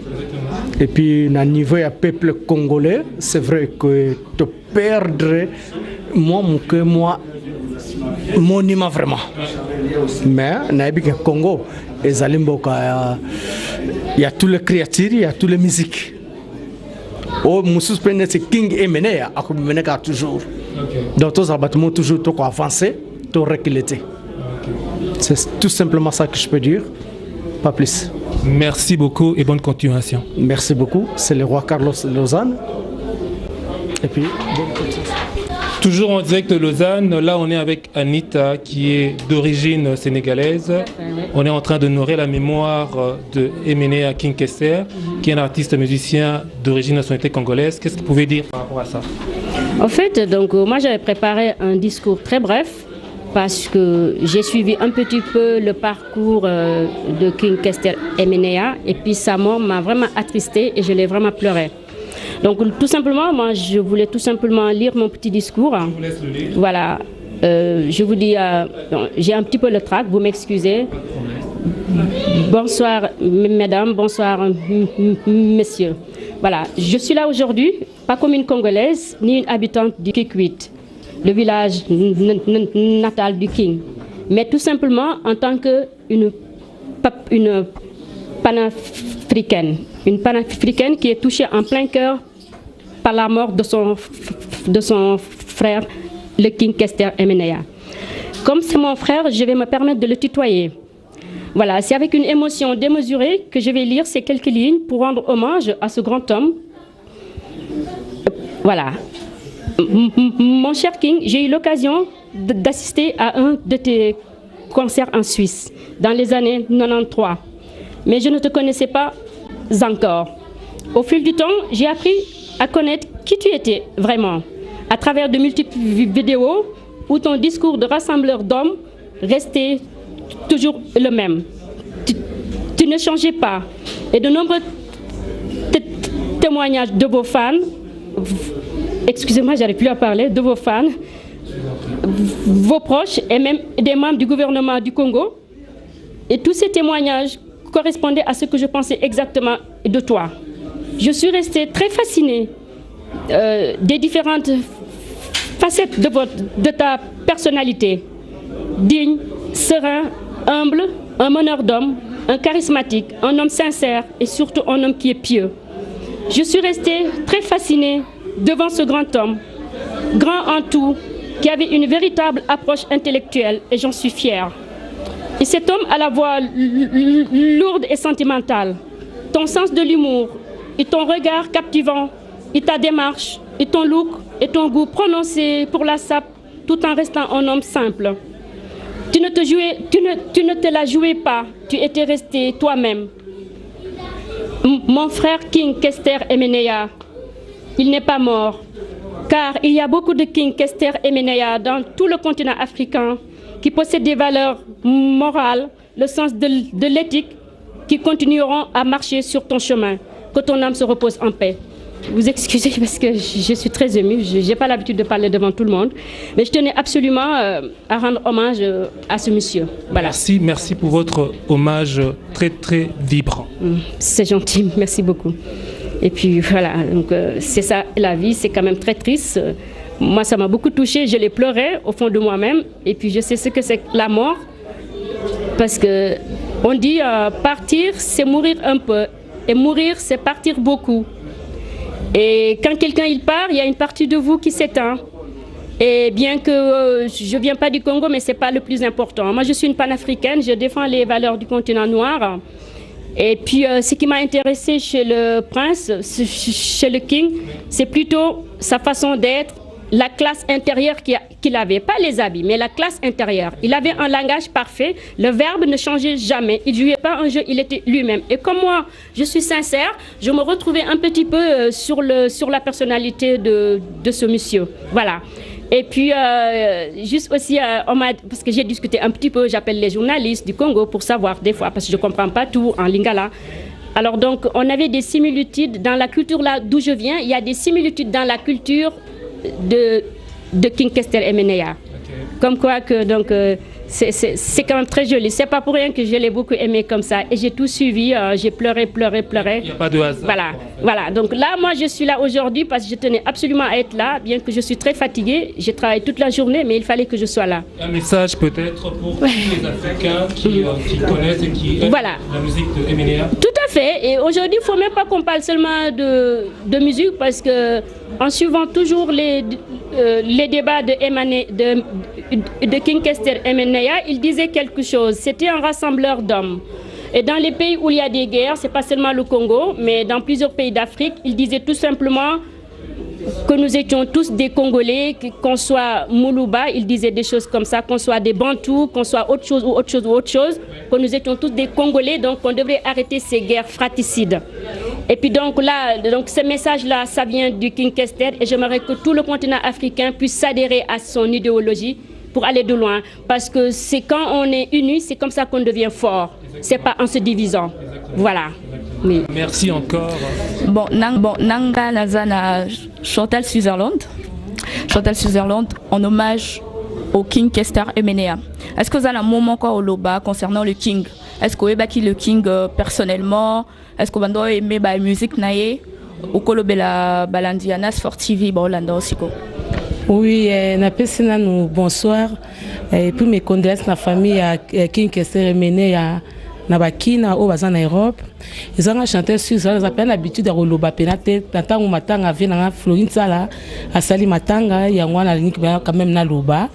Et puis, au niveau du peuple congolais, c'est vrai que te perdre, moi, mon ima vraiment. Mais, au Congo, il y a toutes les créatures, il y a toutes les musiques. Oh, Moussous Pende, c'est King Emenea, à toujours. Donc, tous les bâtiments toujours avancé, tout reculer. C'est tout simplement ça que je peux dire, pas plus.
Merci beaucoup et bonne continuation.
Merci beaucoup, c'est le roi Carlos de Lausanne. Et puis, bonne continuation.
Toujours en direct de Lausanne, là on est avec Anita qui est d'origine sénégalaise. On est en train d'honorer la mémoire de Emenea King Kester, qui est un artiste musicien d'origine nationalité congolaise. Qu'est-ce que vous pouvez dire par rapport à ça?
En fait, donc, moi j'avais préparé un discours très bref parce que j'ai suivi un petit peu le parcours de King Kester Emenea et puis sa mort m'a vraiment attristée et je l'ai vraiment pleuré. Donc tout simplement, moi je voulais tout simplement lire mon petit discours. Je vous laisse le lire. Voilà, je vous dis, j'ai un petit peu le trac, vous m'excusez. Bonsoir mesdames, bonsoir messieurs. Voilà, je suis là aujourd'hui, pas comme une Congolaise, ni une habitante du Kikwit, le village natal du King, mais tout simplement en tant qu'une panafricaine. Une panafricaine qui est touchée en plein cœur par la mort de son frère, le King Kester Emenea. Comme c'est mon frère, je vais me permettre de le tutoyer. Voilà, c'est avec une émotion démesurée que je vais lire ces quelques lignes pour rendre hommage à ce grand homme. Voilà. Mon cher King, j'ai eu l'occasion d'assister à un de tes concerts en Suisse dans les années 93. Mais je ne te connaissais pas encore. Au fil du temps, j'ai appris à connaître qui tu étais vraiment, à travers de multiples vidéos où ton discours de rassembleur d'hommes restait toujours le même. Tu ne changeais pas. Et de nombreux témoignages de vos fans, excusez-moi, j'arrive plus à parler, de vos fans, vos proches et même des membres du gouvernement du Congo, et tous ces témoignages correspondaient à ce que je pensais exactement de toi. Je suis restée très fascinée des différentes facettes de ta personnalité. Digne, serein, humble, un meneur d'homme, un charismatique, un homme sincère et surtout un homme qui est pieux. Je suis restée très fascinée devant ce grand homme, grand en tout, qui avait une véritable approche intellectuelle et j'en suis fière. Et cet homme a la voix lourde et sentimentale, ton sens de l'humour et ton regard captivant, et ta démarche, et ton look, et ton goût prononcé pour la sape, tout en restant un homme simple. Tu ne te la jouais pas, tu étais resté toi-même. Mon frère King Kester Emenea, il n'est pas mort, car il y a beaucoup de King Kester Emenea dans tout le continent africain qui possèdent des valeurs morales, le sens de l'éthique, qui continueront à marcher sur ton chemin. Que ton âme se repose en paix. vous excuser parce que je suis très émue. Je n'ai pas l'habitude de parler devant tout le monde. Mais je tenais absolument à rendre hommage à ce monsieur. Voilà.
Merci pour votre hommage très très vibrant.
C'est gentil, merci beaucoup. Et puis voilà, donc c'est ça la vie, c'est quand même très triste. Moi, ça m'a beaucoup touchée, je l'ai pleuré au fond de moi-même. Et puis je sais ce que c'est que la mort. Parce que on dit partir, c'est mourir un peu. Et mourir, c'est partir beaucoup. Et quand quelqu'un il part, il y a une partie de vous qui s'éteint. Et bien que je ne viens pas du Congo, mais ce n'est pas le plus important. Moi, je suis une panafricaine, je défends les valeurs du continent noir. Et puis, ce qui m'a intéressé chez le prince, chez le king, c'est plutôt sa façon d'être, la classe intérieure qu'il avait. Pas les habits, mais la classe intérieure. Il avait un langage parfait, le verbe ne changeait jamais. Il ne jouait pas un jeu, il était lui-même. Et comme moi, je suis sincère, je me retrouvais un petit peu sur la personnalité de ce monsieur. Voilà. Et puis, juste aussi, parce que j'ai discuté un petit peu, j'appelle les journalistes du Congo pour savoir des fois, parce que je ne comprends pas tout en lingala. Alors donc, on avait des similitudes dans la culture là d'où je viens. Il y a des similitudes dans la culture de King Kester Emenea. Okay. Comme quoi que donc c'est quand même très joli. C'est pas pour rien que je l'ai beaucoup aimé comme ça. Et j'ai tout suivi, j'ai pleuré. Il
n'y a pas de hasard.
Voilà. Donc là, moi, je suis là aujourd'hui parce que je tenais absolument à être là, bien que je suis très fatiguée. J'ai travaillé toute la journée, mais il fallait que je sois là.
Un message peut-être pour tous les Africains qui connaissent et qui aiment la musique de Emenea.
Tout à fait. Et aujourd'hui, il ne faut même pas qu'on parle seulement de musique parce que en suivant toujours les débats de King Kester Emenea, il disait quelque chose. C'était un rassembleur d'hommes. Et dans les pays où il y a des guerres, ce n'est pas seulement le Congo, mais dans plusieurs pays d'Afrique, il disait tout simplement que nous étions tous des Congolais, qu'on soit Moulouba, il disait des choses comme ça, qu'on soit des Bantous, qu'on soit autre chose, que nous étions tous des Congolais, donc on devrait arrêter ces guerres fratricides. Et puis donc là, ce message-là, ça vient du King Kester et j'aimerais que tout le continent africain puisse s'adhérer à son idéologie pour aller de loin. Parce que c'est quand on est unis, c'est comme ça qu'on devient fort. C'est pas en se divisant. Voilà.
Oui. Merci encore.
Bon, Nanga Nazana Chantal Sutherland en hommage au King Kester Emenea. Est-ce que vous avez un moment encore au Loba concernant le King? Est-ce que vous avez le King personnellement? Est-ce que vous avez aimé la musique naïe? Ou que vous avez balandiana sportive Bolanda aussi?
Oui, bonsoir. Et puis mes condoléances à la famille à King Kester Emenea. Na bakina o baza na Europe ils ont chanté sur ça ils appellent l'habitude de roloba penate tantango matanga vient na Florine Sala asali matanga ya ngwana linki quand même na loba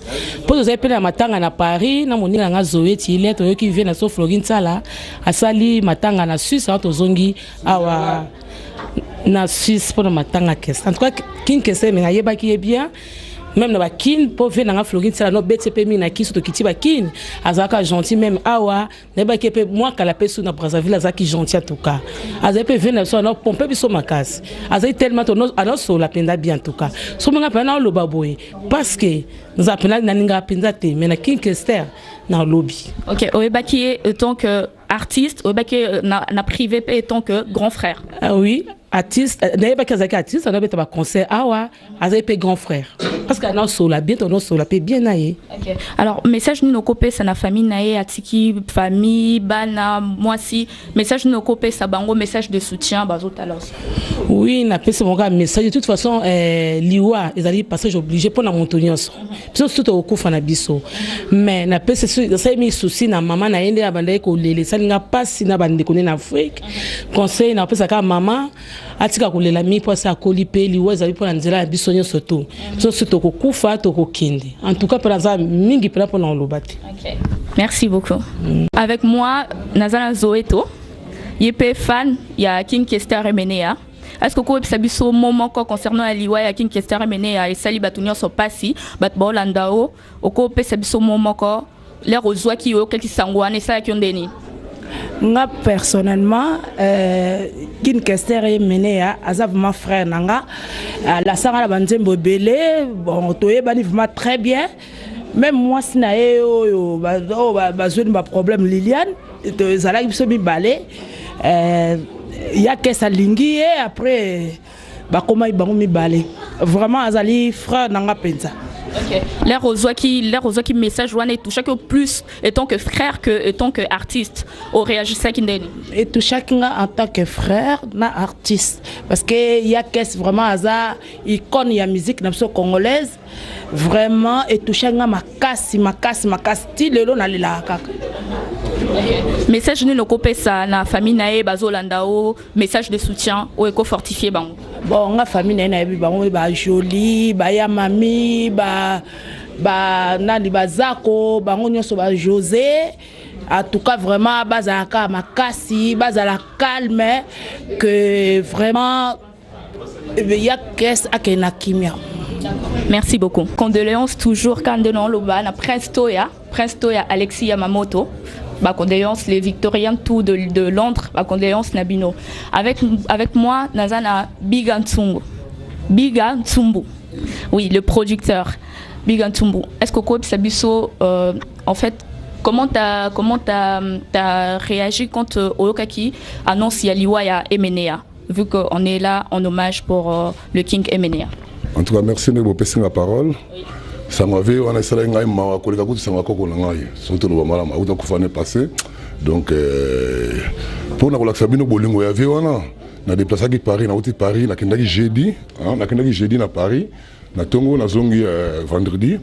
pour vous appeler matanga na Paris na moninga nga Zoé Tile to qui vient na so Florine Sala asali matanga na Suisse to zongi awa na Suisse pour matanga kess en tout cas King Kester mais yeba qui est bien. Même dans la kin pour venir dans Floride ça no BTP mi na kiso to kitiba kin azaka gentil même awa neba kepe moi kala pesu na Brazzaville azaki gentil en tout cas azape venir so no pompe biso makasi azai tellement to no so la penda bien en tout cas so menga pena lo baboy parce que nous appelons naninga penda te mais na King Kester na lobby.
OK, Oebaki en tant que artiste, Oebaki na privé en tant que grand frère.
Oui. Artiste, d'ailleurs, artiste, on a fait un concert, avec grand frère. Parce que nous sommes là, bientôt nous sommes là, bien naïe.
Alors, message nous copé, ça na famille naïe, atiki, famille, bana, moi si, message nous copé, ça bango, message de soutien, bazo talos.
Oui, na pèse mon gars, message de toute façon, liwa, ils allaient passage obligé pour la montagne. Puis surtout au coup fanabiso. Mais na pèse ça mis souci na maman na ende abandé ko lele, ça n'a pas si na bande connaît en Afrique. Conseil na pèse ka maman atika kolela mi po sa kolipe liwa ezali po na nzela biso nyonso to so to kokufa to kokende en tout cas pela mingi pela po na lobate.
OK, merci beaucoup. Avec moi Nazana Zoeto yep fan ya King Kester Emenea. Est-ce que vous avez un moment concernant la liwa ya King Kester Emenea et sali batunyo so pasi bat bolandao au ko pe sabiso moment ko les rozwa ki yo quelqu'un sangwane ça ki ondeni?
Moi personnellement King Kester Emenea aza vraiment frère nanga la sanga la banzembo belé bon toye bani vraiment très bien même moi si na yo bazweni ba problème Liliane to zala biso mi balé il y a que ça lingi et après
bakoma bango mibale vraiment azali frère nanga penza.
Ok. L'air aux qui message wana et tout chaque plus étant que frère que étant que artiste au réagissait qui ndeni
et tout chacun en tant que frère na artiste parce que il y a qu'est vraiment hasard icône ya musique na congolaise vraiment et tout chacun makasi style lo na lela kaka.
Message ni lokopé ça na famille nae bazolandao message de soutien au éco fortifié bango.
Bon nga famille nae bango ba joli ba ya mami ba nani bazako bango nyonso ba José en tout cas vraiment bazaka makasi bazala calme que vraiment il y a qu'est-ce akena kimia.
Merci beaucoup. Condoléances toujours quand de non loba na Prince Toya Alexis Yamamoto. Bah, condoléances les Victoriens tout de Londres, bah, condoléances Nabino. Avec moi, Nazana Biga Ntsumbu. Oui, le producteur. Biga Ntsumbu. Est-ce que Kobe Sabiso, en fait, comment t'as réagi quand Oyokaki annonce Yaliwa Emenea, vu qu'on est là en hommage pour le King Emenea?
En tout cas, merci de vous passer la parole. Ça m'avait on a essayé de m'avoir collé à ça m'a coco n'aille surtout le malam ou donc faut passé donc pour na relaxer bino bolingo ya viona na déplacer qui Paris na outil Paris na kendaki jeudi na Paris na tongo na zongi vendredi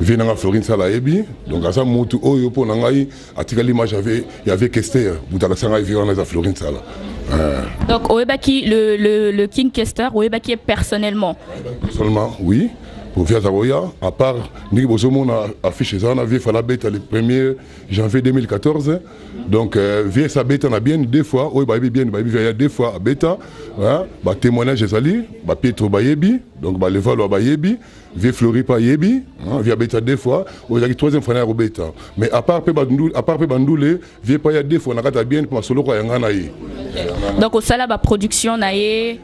vient na Florine Sala ebi donc à ça mutu oyo pour na ngai atika l'image il y avait Kester mutala sanga viona na Florine Sala.
Donc Oebaki le King Kester Oebaki personnellement
oui. Pour faire Zawoya, à part Niki Bosomon a affiché ça, on a vu la bête le 1er janvier 2014. Donc, via sa bête, on a bien deux fois, oui, bah, bien, bah, il y a deux fois à bêta, bah, témoignage des alliés, bah, Pietro Bayebi, donc, bah, le Valo Bayebi, via Floripa Yebi, via bêta deux fois, il y a troisième fois au bêta. Mais à part Bandoule, via pas il y a deux fois, on a bien pour solo quoi,
donc, au Salaba production, naïe.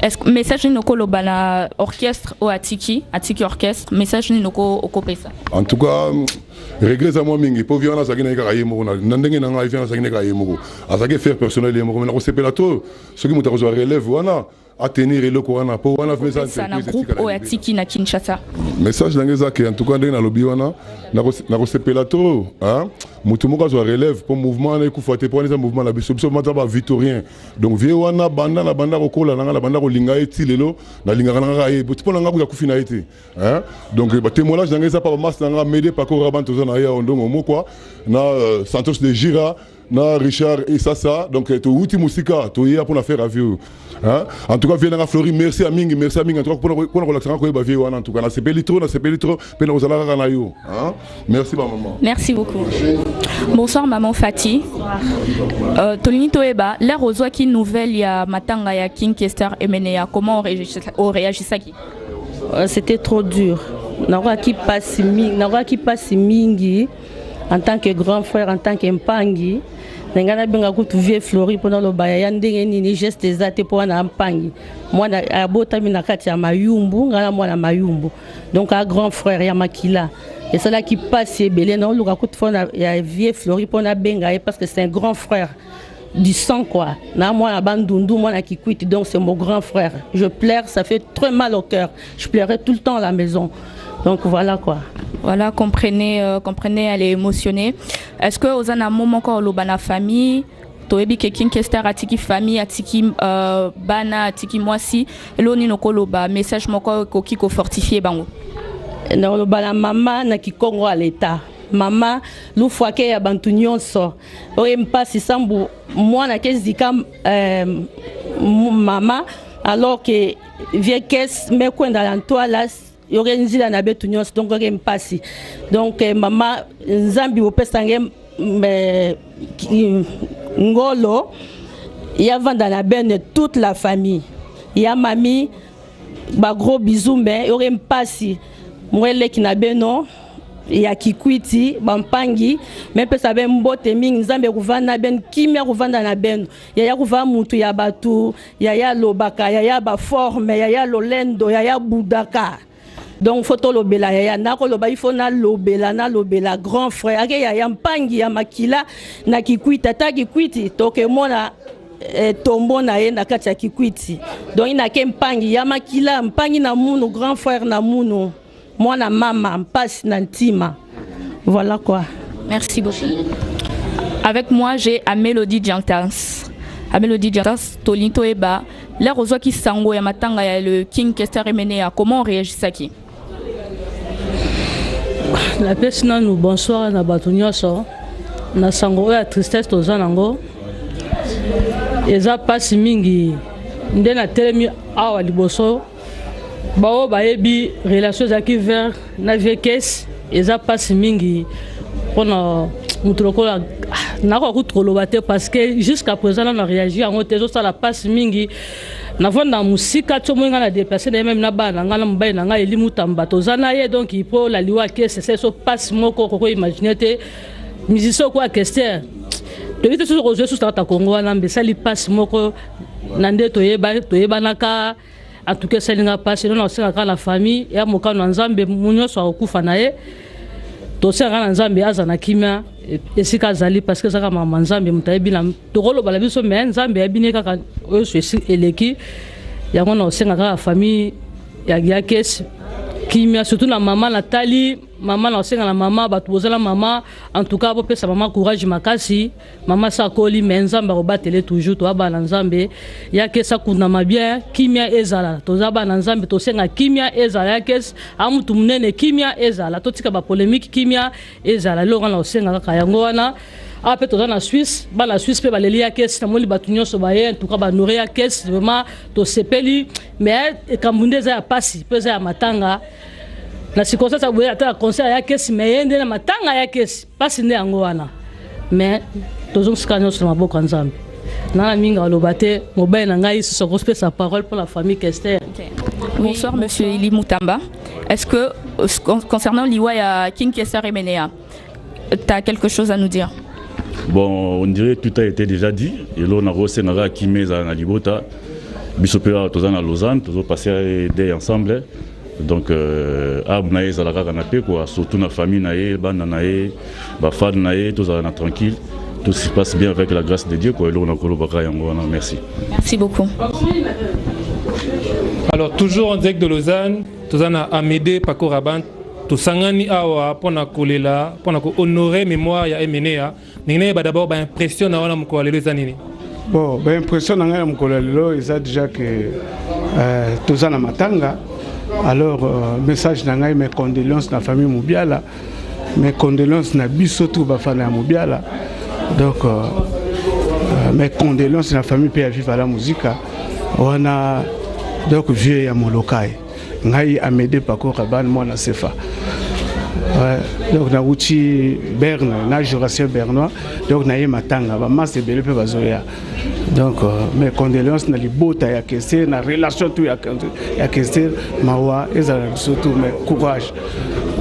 Est-ce que message noko lo bana orchestre ou Atiki orchestre message noko okopesa.
En tout cas regret à moi mingi pour viana ça gina ka yemo na ndenge na ngai viana ça gina ka yemo azake faire personnel yemo mais na sepela to ce qui muta relève wana à tenir le courant pour wana message
ça na groupe ou Atiki na Kinshasa.
Message ngeza que en tout cas ndenge na lobi wana na sepela to hein mutu moko zo relève pour mouvement na ekufuate pour les mouvement la biso mata ba victorien donc vie wana banda kokola na banda ko linga etilelo na linga na ye pour na ngaku ya kufina ete hein donc ba témoignage ngeza pa mas na m'aider pa ko rabanto na ya ondongo moko na Santos de Gira na Richard et ça donc to outi musika to ya pour na faire review hein en tout cas vient na Flori merci à mingi en tout cas pour relaxer ko ba vie wana en tout cas na sepelitro pe na ozala na yo hein merci ma maman.
Merci beaucoup. Bonsoir maman Fati. Tolini Toeba, l'air aux qui nouvelle ya matanga ya King Kester Emenea, comment on réagit ça qui?
C'était trop dur. N'aura qui passe mingi en tant que grand frère, en tant qu'empangi. N'engana benga kutu vie Flori pendant le baya ndenge ni geste zate pour na empangi. Moi na abota mina kati ya mayumbu, ngana moi na mayumbu. Donc un grand frère ya makila. Et c'est là qui passe belé non le kutu fona ya vie Flori pour na benga parce que c'est un grand frère du sang quoi. Na moi na bandundu moi na kikwiti donc c'est mon grand frère. Je pleure, ça fait très mal au cœur. Je pleurais tout le temps à la maison. Donc voilà quoi.
Voilà, comprenez, elle est émotionnée. Est-ce que vous avez un moment encore au bana famille, toebi King Kester atiki famille, atiki bana, atiki moisi, l'oni no koloba message moko ko fortifié bango.
Na lo bana mama na kikongo à l'état. Mama lu fois que ya bantu nyonso. Oye mpasi sambu mwana kezika mama alors que vie kes me kwenda la toilas il y aurait une zila na betu nyos donc il mpasi donc maman nzambi opesange ngolo il y a vanda na benne toute la famille il y a mamie ba gros bisous mais il y aurait mpasi mwele kina beno ya kikwiti bampangi mais pesa be mbote mingi nzambe kuvanda ben kimia kuvanda na beno ya kuva mutu ya batu ya lobaka ya ba forme ya lolendo ya budaka. Donc photo lobela ya nako loba il faut na lobela grand frère ake ya mpangi ya makila na kikwita ta kikwiti toke mona tombo na ye na kati ya Kikwiti. Donc ina ke mpangi ya makila mpangi na munu grand frère na munu mwana mama mpasi na ntima. Voilà quoi.
Merci beaucoup. Avec moi, j'ai Amélodie Diantans. Amélodie Diantans, Tolinto Eba. L'air aux qui sango ya matanga ya le King Kester Emenea. Comment on réagit ça qui?
La personne nous bonsoir na batunyoso. Na sango ya tristesse tozanango. Eza pasi mingi. Nde na telemi awa liboso. Bao baebi relation zaki vers na vekes. Eza pasi mingi. Pona mutulokola nako kutoloba te parce que jusqu'à présent on a réagi en tezo ça la passe mingi na vanda musika to mo ngana déplacer même na bana ngana mbaye na nga elimu tamba tozana ye donc il faut la liwa que c'est so passe moko ko imaginer te musicien quoi question de vite sur aux sous ta Congo na mbesa li passe moko nande toyeba naka en tout cas ça linga passe non c'est ka la famille ya mokano nzambe munyo so akufa na ye to sera nzambe azana kimia esika zali parce que saka mama nzambe mutayebi na tokolo bala biso mais nzambe yabine kaka oyo so eleki yango na osenga kaka famille ya kesi kimia surtout na mama Nathalie mama na osenga na mama batuzela mama en tout cas pesa mama courage makasi mama sakoli mais nzambe robatele toujours to abana nzambe ya kesa kuna mabia kimia ezala tozaba na nzambe tosenga kimia ezala ya kesi amutu munene kimia ezala totika ba polémique kimia ezala longa na osenga kaka yango wana après toza na Suisse ba la Suisse pe baleli ya kesi na moli batunyo so baye en tout cas ba nourrir ya kesi vraiment to sepeli mais ekambundeza ya pasi pesa ya matanga na sikosa sa boya ta conseil ya kesi mais yende na matanga ya kesi pasi nde yango wana mais tozo skano sur maboko nzambe na minga lobate mobile na ngai se respecte sa parole pour la famille Kester.
Bonsoir monsieur Ili Mutamba. Est-ce que concernant l'Iwa King Kester Emenea, tu as quelque chose à nous dire?
Bon, on dirait que tout a été déjà dit. Et là, on a reçu Nara Kimeza na Libota, Bisopera Tozana Lausanne, tous passé des ensemble. Donc, Abnaï Zalara Kanapé, quoi, surtout la famille Naé, Bananaé, Bafad Naé, tout ça tranquille. Tout se passe bien avec la grâce de Dieu, quoi. Et là, on a Kolobaka Yangwana. Merci.
Merci beaucoup.
Alors, toujours en direct de Lausanne, Tozana Amédée Pakoraban. Tosangani awa pona kolela pona ko honorer mémoire ya Emenea ningene ba d'abord ba impression na wana mko lelo zanini
bon ba impression na ngana mko lelo isa déjà que tozana matanga alors message na ngai mes condoléances na famille Mubiala mes condoléances na biso tout ba fana Mubiala donc mes condoléances na famille pe vivre la musique wana donc vieux ya molokai ngai Amédée Pakoraban mwana sefa. Donc na uti Berne na Jurassien bernois donc na yematanga ba masse belé pe bazoya donc mes condoléances na libota ya Kester na relation tout ya Kester mawa ezala surtout mes courage.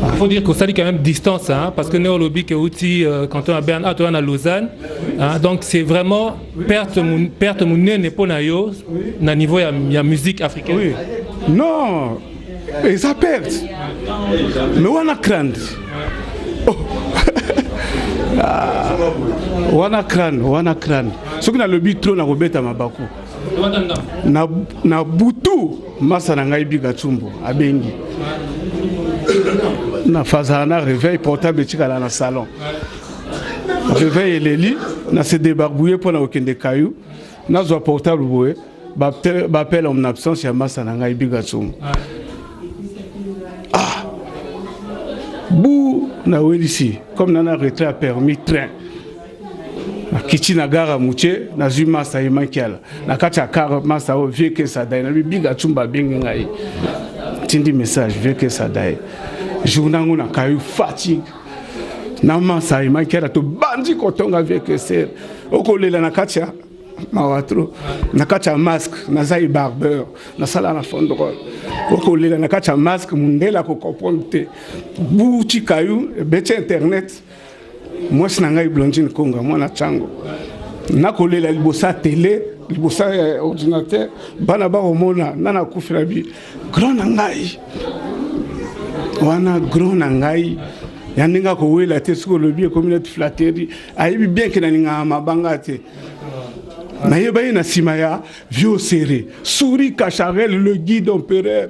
Il faut dire que ça dit quand même distance hein, parce que néolobi que outil quand on a Berne à toi à Lausanne hein, donc c'est vraiment perte mon nez pour na yo na niveau ya musique africaine.
Oui. Non. Et ça perd. Mais on a crainte. On a crainte. Ce qu'on a le but trop na robeta mabaku. Na butu masana ngai biga tumbo abengi. Na fazana réveil portable tikala na salon. Réveil les lits na se débarbouiller pour na okende caillou. Na zo portable boé ba appel en absence ya masana ngai biga tumbo. Bou na welisi comme nana retrait a permis train na kichi na gara muche na zuma sa imankiala na kacha car masa o vie que ça dai na biga tumba bengi ngai tindi message vie que ça dai journango na kayu fatigue na masa imankiala to bandi kotonga vie que c'est okolela na kacha mawatro na kacha masque na zai barbeur na sala na fondrol okolela na kacha masque mundela ko comprendre buti kayu beti internet moi sina ngai blondine konga moi na chango na kolela libosa télé libosa ordinateur bana ba omona nana kufira bi grand ngai wana grand ngai yaninga ko wela te siko lobi communauté flatterie ayibi bien que na ninga mabanga te Nayebaye na simaya, vieux serré. Souris Cacharel, le guide empereur.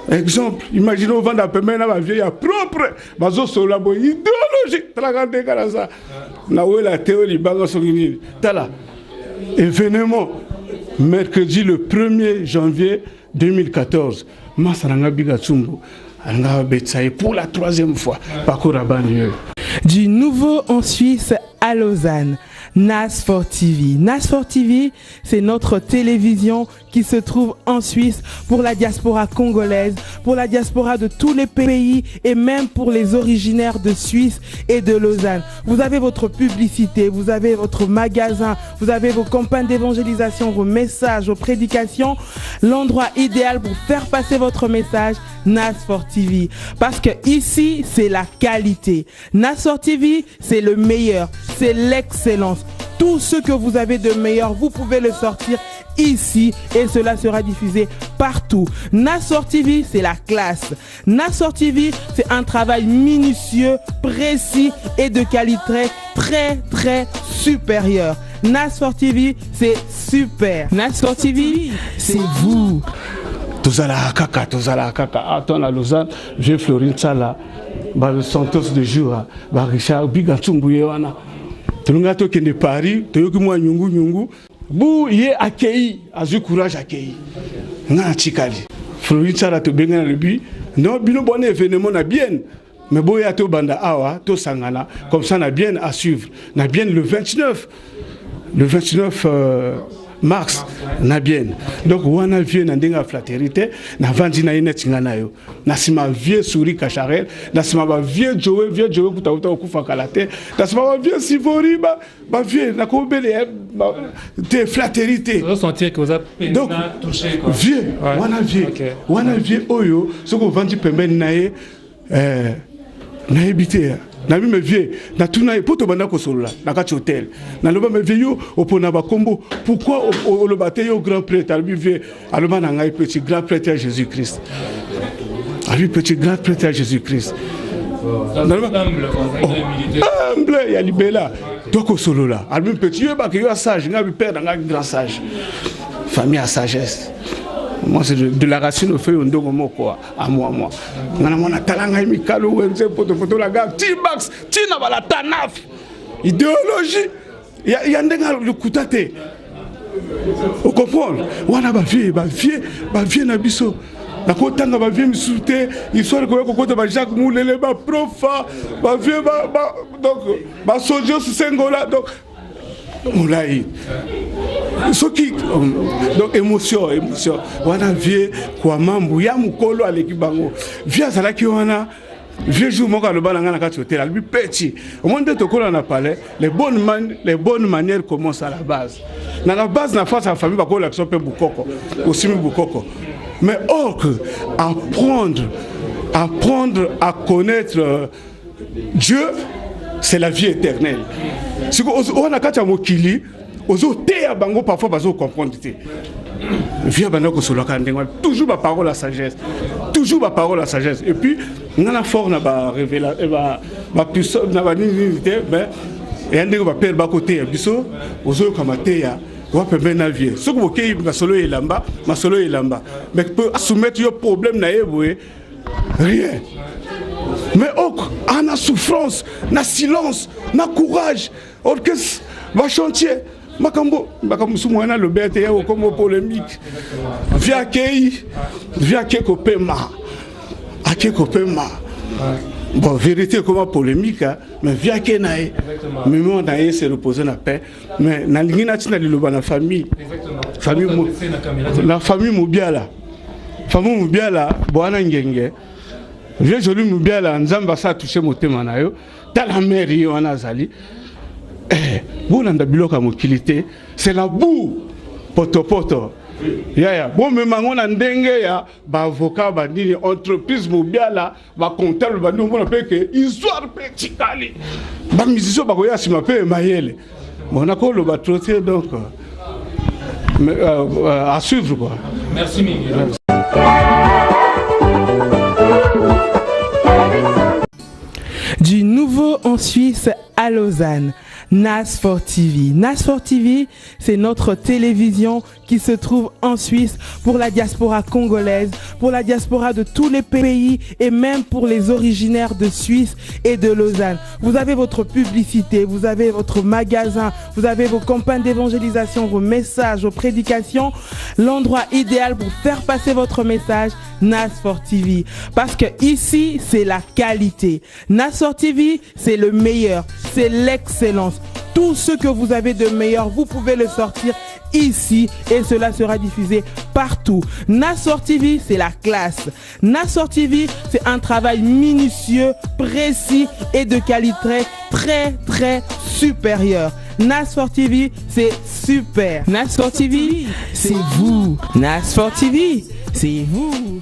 Exemple, imaginez au vent d'appeler na vieille propre, bazo solabo idéologie, tragande karaza. Na où la théorie bago songini. Tala. Événement mercredi le 1er janvier 2014. Masaranga Bigatsumbu. Pour la 3e fois, parcours à Banlieue.
Du nouveau en Suisse à Lausanne, NAS4 TV. NAS4 TV, c'est notre télévision qui se trouve en Suisse pour la diaspora congolaise, pour la diaspora de tous les pays et même pour les originaires de Suisse et de Lausanne. Vous avez votre publicité, vous avez votre magasin, vous avez vos campagnes d'évangélisation, vos messages, vos prédications. L'endroit idéal pour faire passer votre message, NAS4 TV. Parce que ici, c'est la qualité. NAS4 TV, c'est le meilleur, c'est l'excellence. Tout ce que vous avez de meilleur, vous pouvez le sortir ici et cela sera diffusé partout. NAS4 TV, c'est la classe. NAS4 TV, c'est un travail minutieux, précis et de qualité très supérieure. NAS4 TV, c'est super. NAS4 TV, c'est vous.
Tozala kaka. Attends à Lausanne, j'ai Florine Sala, le Santos de jour, Richard Bigatsumbu wana. Tulunga to kende Paris, toyoki mwa nyungu. Bu ye accueilli, azu courage accueilli. Nga chikali. Florine Sala to benga na lebi. Non, bino bon événement na bien. Mais boya to banda awa, to sangana, comme ça na bien à suivre. Na bien le 29 mars na bien. Donc wana vie na ndenga fraternité na vandi na ine tingana yo. Na sima vie Souris Cacharel, na sima ba vie Joe kutakuta okufa kalate. Na sima ba vie Sivori ba vie na ko bele de fraternité.
Vous sentir que vous avez
donc
touché quoi.
Vie, wana vie oyo soko vandi pembeni na ye na ebité. Na mi me vie na tuna poto banda ko solola na kati hôtel na loba me vie yo opona ba kombo pourquoi o lo baté yo grand prêtre albi vie aloba na ngai petit grand prêtre Jésus-Christ albi petit grand prêtre Jésus-Christ humble ya libela doko solola albi petit yo ba ke yo sage ngabi père na grand sage famille à sagesse. Moi, c'est de la racine au feu, on donne quoi à moi. On a talanga mikalo, wenze poto la gare, T-Bax, Tina la tanaf. Idéologie. Il y a le koutate. Vous comprenez? On a ba vie na biso. Na kotanga ba vie misute, histoire ko kota ba Jacques Moulele ba profa, ba vie donc ba sojo sengola donc Moulaï. Ce qui donc émotion wana vie kwa mambo ya mukolo aleki bango via zala ki wana vieux jour moko le balanga na kati hôtel albi petit au moins de tokola na palais les bonnes manières commencent à la base na face à la famille bakola biso pe bukoko aussi bukoko mais apprendre à connaître Dieu, c'est la vie éternelle. Si on a kacha mokili ozo te bango parfois bazo comprendre te via banako soloka ndengwa toujours ba parole à sagesse et puis on a fort na ba révéla ba puissance na ba nité ben et ndeko ba père ba côté ya biso ozo kamate ya wa pembe na vie ce que bokei masolo elamba mais peut soumettre yo problème na yeboé rien. Mais on a souffrance, na silence, na courage, orchestre, va chantier. Makambo soumouana le BTE ou comme polémique. Via Keko Pema. Bon, vérité comme polémique, mais via Kenae. Mais moi, d'ailleurs, c'est reposer la paix. Mais na lingina tina liloba na famille. La famille Moubiala. Famille Moubiala, Boana Ngenge. Vieux joli Moubiala, Nzamba sa touché motema na yo. Tala mère yo anazali. Bon anda biloka mokilité, c'est la boue. Poto. Ya bon me mango na ndenge ya ba avocat ba ndini entreprise Moubiala ba comptable ba ndongo na peke histoire petit kali. Ba musicien ba koya sima pe mayele. Bon na ko lo ba trotter donc à suivre quoi.
Merci Miguel.
Du nouveau en Suisse à Lausanne. NASFOR TV. NASFOR TV, c'est notre télévision qui se trouve en Suisse pour la diaspora congolaise, pour la diaspora de tous les pays et même pour les originaires de Suisse et de Lausanne. Vous avez votre publicité, vous avez votre magasin, vous avez vos campagnes d'évangélisation, vos messages, vos prédications. L'endroit idéal pour faire passer votre message, NASFOR TV. Parce que ici, c'est la qualité. NASFOR TV, c'est le meilleur, c'est l'excellence. Tout ce que vous avez de meilleur, vous pouvez le sortir ici et cela sera diffusé partout. NASFOR TV, c'est la classe. NASFOR TV, c'est un travail minutieux, précis et de qualité très supérieure. NASFOR TV, c'est super. NASFOR TV, c'est vous. NASFOR TV, c'est vous.